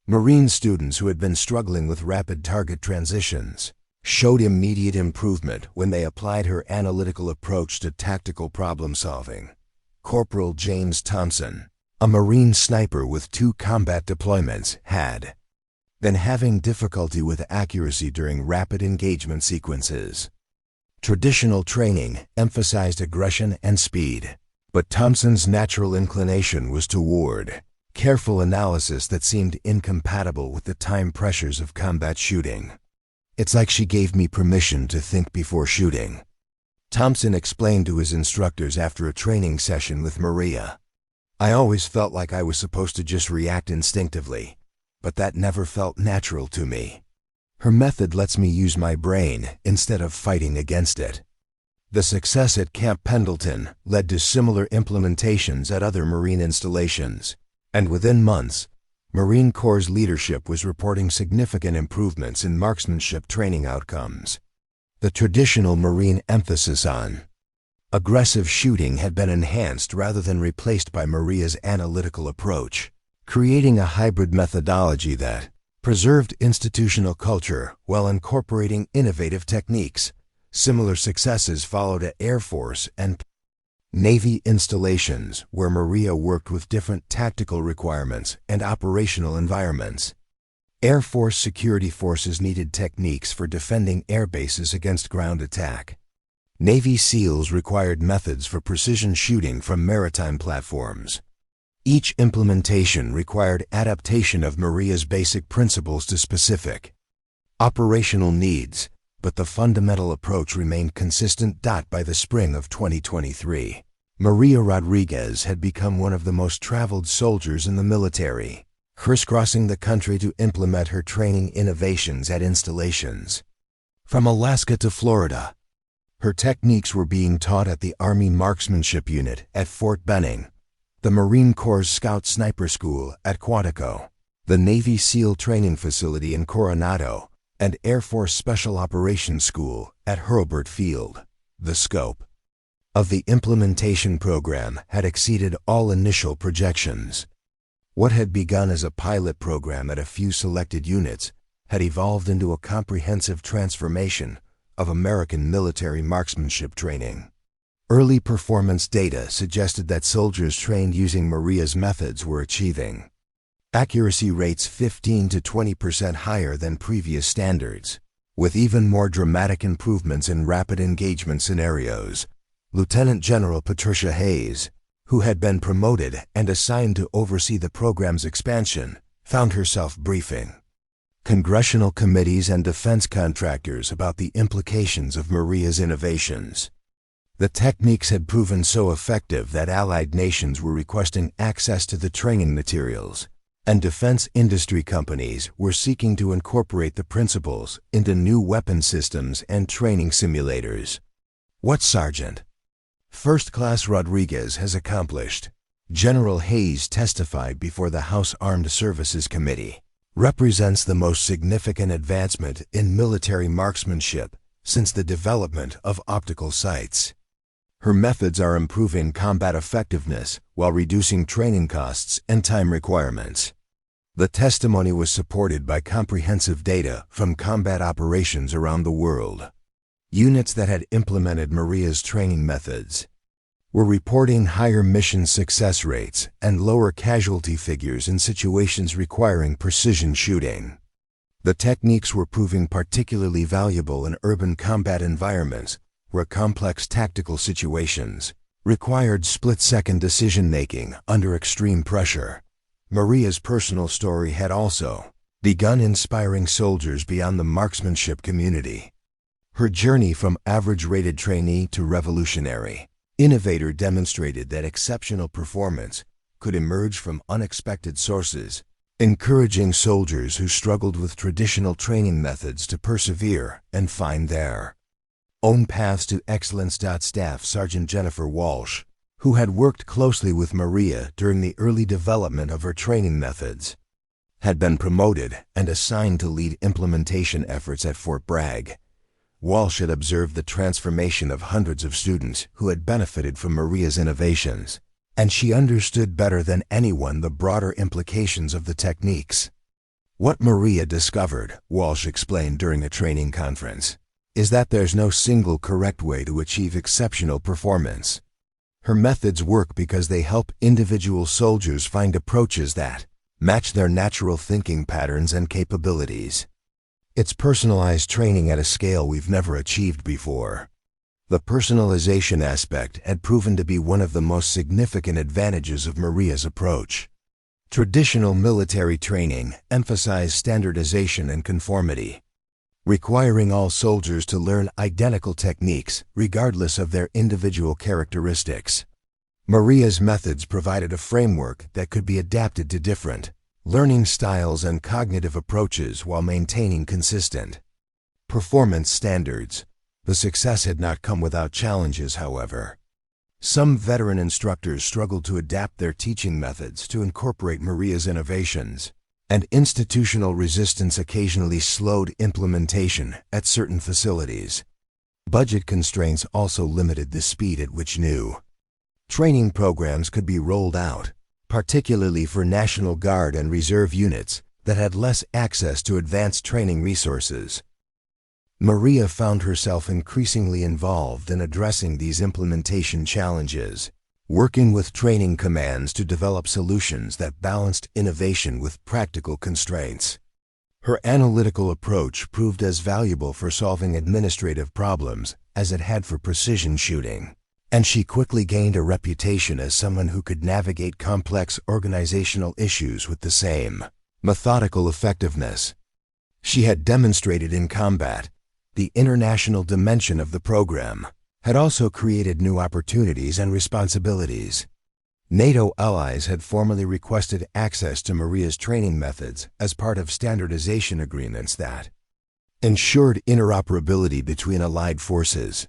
[SPEAKER 1] Marine students who had been struggling with rapid target transitions showed immediate improvement when they applied her analytical approach to tactical problem-solving. Corporal James Thompson, a Marine sniper with 2 combat deployments, had been having difficulty with accuracy during rapid engagement sequences. Traditional training emphasized aggression and speed, but Thompson's natural inclination was toward careful analysis that seemed incompatible with the time pressures of combat shooting. "It's like she gave me permission to think before shooting," Thompson explained to his instructors after a training session with Maria. "I always felt like I was supposed to just react instinctively, but that never felt natural to me. Her method lets me use my brain instead of fighting against it." The success at Camp Pendleton led to similar implementations at other Marine installations, and within months, Marine Corps' leadership was reporting significant improvements in marksmanship training outcomes. The traditional Marine emphasis on aggressive shooting had been enhanced rather than replaced by Maria's analytical approach, creating a hybrid methodology that preserved institutional culture while incorporating innovative techniques. Similar successes followed at Air Force and Navy installations, where Maria worked with different tactical requirements and operational environments. Air Force security forces needed techniques for defending air bases against ground attack. Navy SEALs required methods for precision shooting from maritime platforms. Each implementation required adaptation of Maria's basic principles to specific operational needs, but the fundamental approach remained consistent. By the spring of 2023, Maria Rodriguez had become one of the most traveled soldiers in the military, crisscrossing the country to implement her training innovations at installations. From Alaska to Florida, her techniques were being taught at the Army Marksmanship Unit at Fort Benning, the Marine Corps Scout Sniper School at Quantico, the Navy SEAL Training Facility in Coronado, and Air Force Special Operations School at Hurlburt Field. The scope of the implementation program had exceeded all initial projections. What had begun as a pilot program at a few selected units had evolved into a comprehensive transformation of American military marksmanship training. Early performance data suggested that soldiers trained using Maria's methods were achieving accuracy rates 15 to 20% higher than previous standards, with even more dramatic improvements in rapid engagement scenarios. Lieutenant General Patricia Hayes, who had been promoted and assigned to oversee the program's expansion, found herself briefing congressional committees and defense contractors about the implications of Maria's innovations. The techniques had proven so effective that allied nations were requesting access to the training materials, and defense industry companies were seeking to incorporate the principles into new weapon systems and training simulators. What Sergeant First Class Rodriguez has accomplished, General Hayes testified before the House Armed Services Committee, represents the most significant advancement in military marksmanship since the development of optical sights. Her methods are improving combat effectiveness while reducing training costs and time requirements. The testimony was supported by comprehensive data from combat operations around the world. Units that had implemented Maria's training methods were reporting higher mission success rates and lower casualty figures in situations requiring precision shooting. The techniques were proving particularly valuable in urban combat environments where complex tactical situations required split-second decision-making under extreme pressure. Maria's personal story had also begun inspiring soldiers beyond the marksmanship community. Her journey from average-rated trainee to revolutionary innovator demonstrated that exceptional performance could emerge from unexpected sources, encouraging soldiers who struggled with traditional training methods to persevere and find their own paths to excellence. Staff Sergeant Jennifer Walsh, who had worked closely with Maria during the early development of her training methods, had been promoted and assigned to lead implementation efforts at Fort Bragg. Walsh had observed the transformation of hundreds of students who had benefited from Maria's innovations, and she understood better than anyone the broader implications of the techniques. What Maria discovered, Walsh explained during a training conference, is that there's no single correct way to achieve exceptional performance. Her methods work because they help individual soldiers find approaches that match their natural thinking patterns and capabilities. It's personalized training at a scale we've never achieved before. The personalization aspect had proven to be one of the most significant advantages of Maria's approach. Traditional military training emphasized standardization and conformity, requiring all soldiers to learn identical techniques regardless of their individual characteristics. Maria's methods provided a framework that could be adapted to different learning styles and cognitive approaches while maintaining consistent performance standards. The success had not come without challenges, however. Some veteran instructors struggled to adapt their teaching methods to incorporate Maria's innovations, and institutional resistance occasionally slowed implementation at certain facilities. Budget constraints also limited the speed at which new training programs could be rolled out, particularly for National Guard and Reserve units that had less access to advanced training resources. Maria found herself increasingly involved in addressing these implementation challenges, working with training commands to develop solutions that balanced innovation with practical constraints. Her analytical approach proved as valuable for solving administrative problems as it had for precision shooting, and she quickly gained a reputation as someone who could navigate complex organizational issues with the same methodical effectiveness she had demonstrated in combat. The international dimension of the program had also created new opportunities and responsibilities. NATO allies had formally requested access to Maria's training methods as part of standardization agreements that ensured interoperability between allied forces.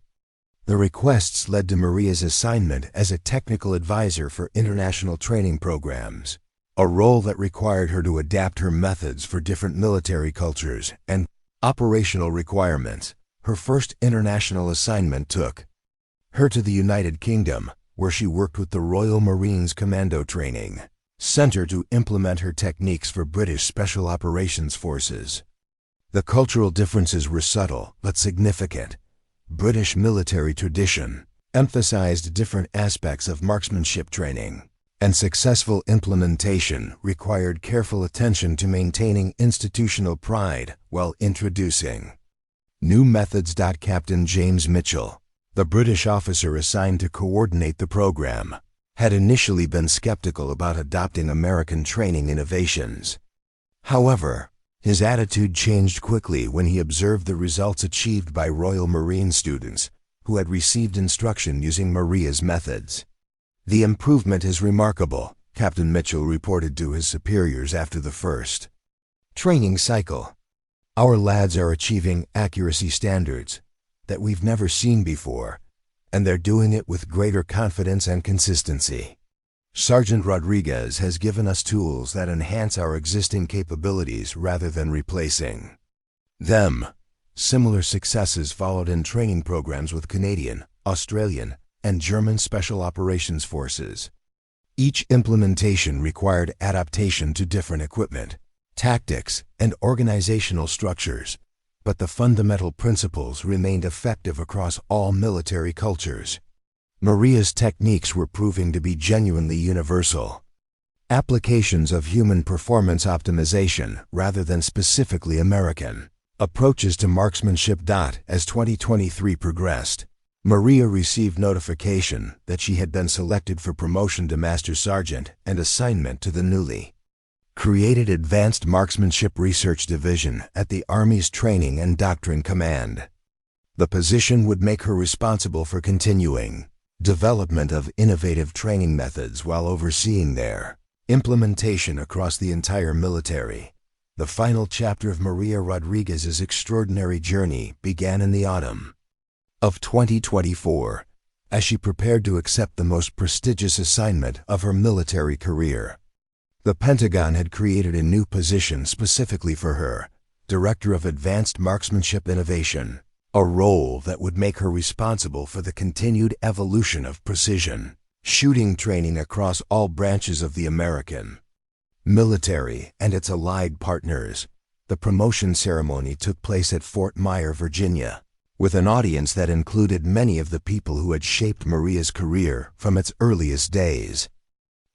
[SPEAKER 1] The requests led to Maria's assignment as a technical advisor for international training programs, a role that required her to adapt her methods for different military cultures and operational requirements. Her first international assignment took her to the United Kingdom, where she worked with the Royal Marines Commando Training Center to implement her techniques for British Special Operations Forces. The cultural differences were subtle but significant. British military tradition emphasized different aspects of marksmanship training, and successful implementation required careful attention to maintaining institutional pride while introducing new methods. Captain James Mitchell, the British officer assigned to coordinate the program, had initially been skeptical about adopting American training innovations. However, his attitude changed quickly when he observed the results achieved by Royal Marine students who had received instruction using Maria's methods. "The improvement is remarkable," Captain Mitchell reported to his superiors after the first training cycle. "Our lads are achieving accuracy standards that we've never seen before, and they're doing it with greater confidence and consistency. Sergeant Rodriguez has given us tools that enhance our existing capabilities rather than replacing them." Similar successes followed in training programs with Canadian, Australian, and German Special Operations Forces. Each implementation required adaptation to different equipment, tactics, and organizational structures, but the fundamental principles remained effective across all military cultures. Maria's techniques were proving to be genuinely universal applications of human performance optimization rather than specifically American approaches to marksmanship. As 2023 progressed, Maria received notification that she had been selected for promotion to Master Sergeant and assignment to the newly created Advanced Marksmanship Research Division at the Army's Training and Doctrine Command. The position would make her responsible for continuing development of innovative training methods while overseeing their implementation across the entire military. The final chapter of Maria Rodriguez's extraordinary journey began in the autumn of 2024, as she prepared to accept the most prestigious assignment of her military career. The Pentagon had created a new position specifically for her, Director of Advanced Marksmanship Innovation, a role that would make her responsible for the continued evolution of precision shooting training across all branches of the American military and its allied partners. The promotion ceremony took place at Fort Myer, Virginia, with an audience that included many of the people who had shaped Maria's career from its earliest days.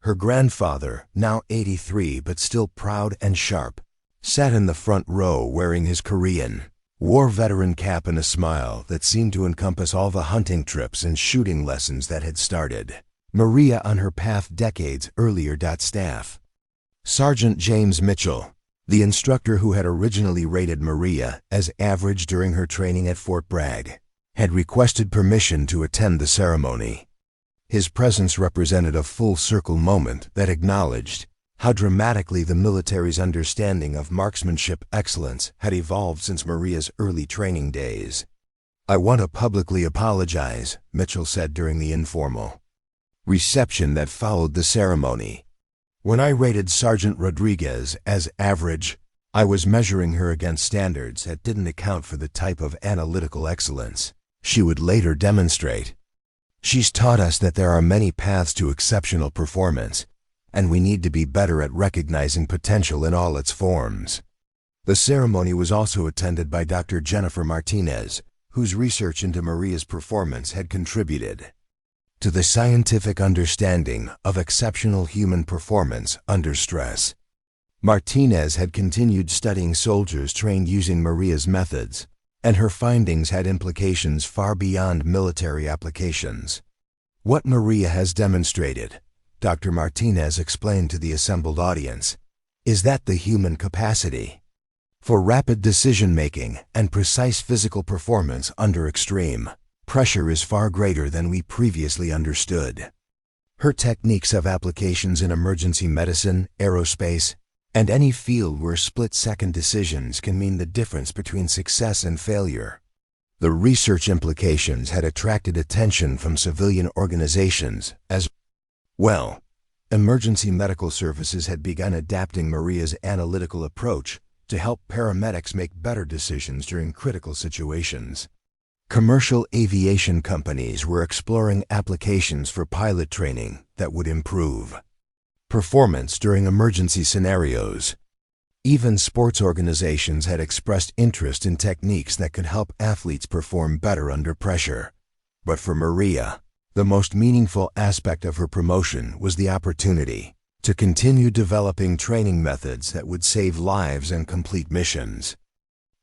[SPEAKER 1] Her grandfather, now 83 but still proud and sharp, sat in the front row wearing his Korean war veteran cap and a smile that seemed to encompass all the hunting trips and shooting lessons that had started Maria on her path decades earlier. Staff Sergeant James Mitchell, The instructor who had originally rated Maria as average during her training at Fort Bragg had requested permission to attend the ceremony. His presence represented a full-circle moment that acknowledged how dramatically the military's understanding of marksmanship excellence had evolved since Maria's early training days. "I want to publicly apologize," Mitchell said during the informal reception that followed the ceremony. "When I rated Sergeant Rodriguez as average, I was measuring her against standards that didn't account for the type of analytical excellence she would later demonstrate. She's taught us that there are many paths to exceptional performance, and we need to be better at recognizing potential in all its forms." The ceremony was also attended by Dr. Jennifer Martinez, whose research into Maria's performance had contributed to the scientific understanding of exceptional human performance under stress. Martinez had continued studying soldiers trained using Maria's methods, and her findings had implications far beyond military applications. "What Maria has demonstrated," Dr. Martinez explained to the assembled audience, "is that the human capacity for rapid decision-making and precise physical performance under extreme pressure is far greater than we previously understood. Her techniques have applications in emergency medicine, aerospace, and any field where split-second decisions can mean the difference between success and failure." The research implications had attracted attention from civilian organizations as well. Emergency medical services had begun adapting Maria's analytical approach to help paramedics make better decisions during critical situations. Commercial aviation companies were exploring applications for pilot training that would improve performance during emergency scenarios. Even sports organizations had expressed interest in techniques that could help athletes perform better under pressure. But for Maria, the most meaningful aspect of her promotion was the opportunity to continue developing training methods that would save lives and complete missions.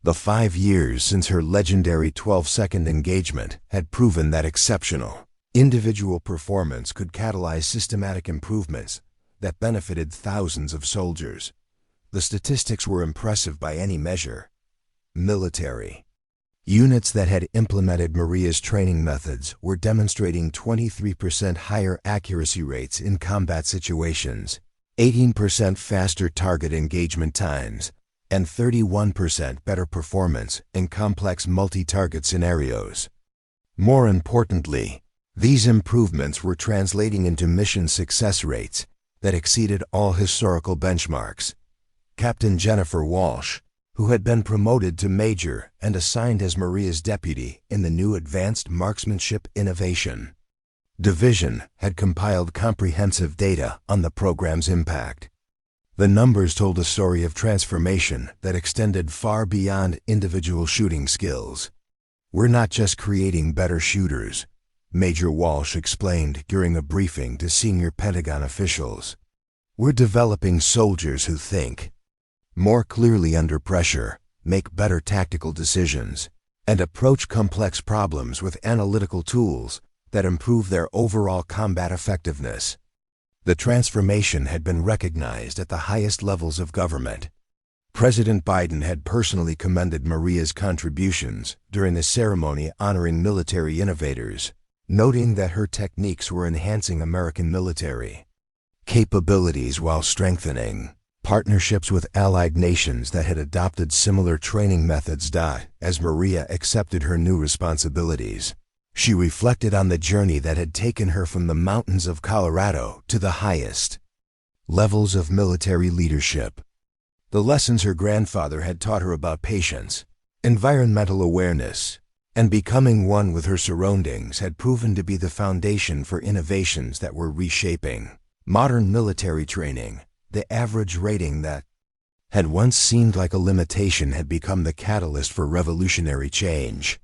[SPEAKER 1] The 5 years since her legendary 12-second engagement had proven that exceptional individual performance could catalyze systematic improvements that benefited thousands of soldiers. The statistics were impressive by any measure. Military units that had implemented Maria's training methods were demonstrating 23% higher accuracy rates in combat situations, 18% faster target engagement times, and 31% better performance in complex multi-target scenarios. More importantly, these improvements were translating into mission success rates that exceeded all historical benchmarks. Captain Jennifer Walsh, who had been promoted to major and assigned as Maria's deputy in the new Advanced Marksmanship Innovation Division, had compiled comprehensive data on the program's impact. The numbers told a story of transformation that extended far beyond individual shooting skills. "We're not just creating better shooters," Major Walsh explained during a briefing to senior Pentagon officials. "We're developing soldiers who think more clearly under pressure, make better tactical decisions, and approach complex problems with analytical tools that improve their overall combat effectiveness." The transformation had been recognized at the highest levels of government. President Biden had personally commended Maria's contributions during the ceremony honoring military innovators, noting that her techniques were enhancing American military capabilities while strengthening partnerships with allied nations that had adopted similar training methods. As Maria accepted her new responsibilities, she reflected on the journey that had taken her from the mountains of Colorado to the highest levels of military leadership. The lessons her grandfather had taught her about patience, environmental awareness, and becoming one with her surroundings had proven to be the foundation for innovations that were reshaping modern military training. The average rating that had once seemed like a limitation had become the catalyst for revolutionary change.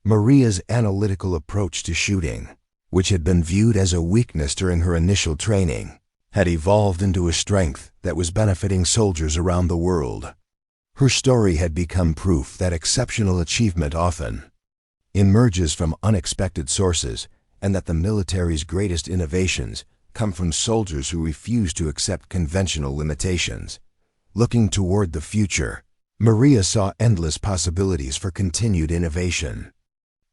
[SPEAKER 1] Maria's analytical approach to shooting, which had been viewed as a weakness during her initial training, had evolved into a strength that was benefiting soldiers around the world. Her story had become proof that exceptional achievement often emerges from unexpected sources, and that the military's greatest innovations come from soldiers who refuse to accept conventional limitations. Looking toward the future, Maria saw endless possibilities for continued innovation.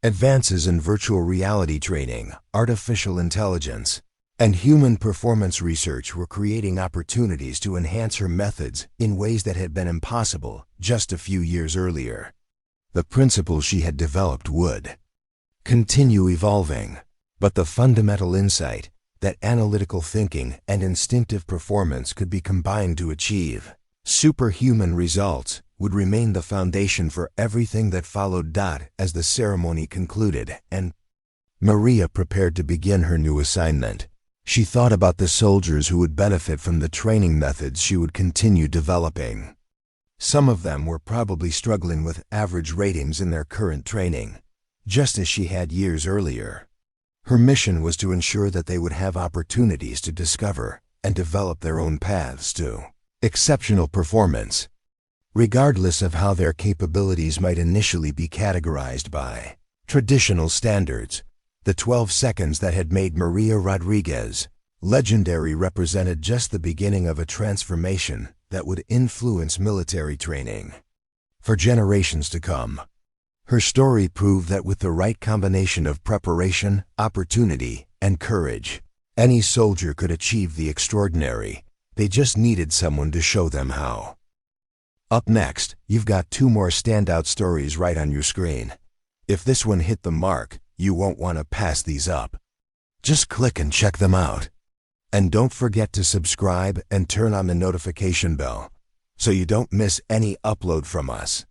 [SPEAKER 1] Advances in virtual reality training, artificial intelligence, and human performance research were creating opportunities to enhance her methods in ways that had been impossible just a few years earlier. The principles she had developed would continue evolving, but the fundamental insight that analytical thinking and instinctive performance could be combined to achieve superhuman results would remain the foundation for everything that followed. As the ceremony concluded and Maria prepared to begin her new assignment, she thought about the soldiers who would benefit from the training methods she would continue developing. Some of them were probably struggling with average ratings in their current training, just as she had years earlier. Her mission was to ensure that they would have opportunities to discover and develop their own paths to exceptional performance, regardless of how their capabilities might initially be categorized by traditional standards. The 12 seconds that had made Maria Rodriguez legendary represented just the beginning of a transformation that would influence military training for generations to come. Her story proved that with the right combination of preparation, opportunity, and courage, any soldier could achieve the extraordinary. They just needed someone to show them how. Up next, you've got 2 more standout stories right on your screen. If this one hit the mark, you won't want to pass these up. Just click and check them out. And don't forget to subscribe and turn on the notification bell so you don't miss any upload from us.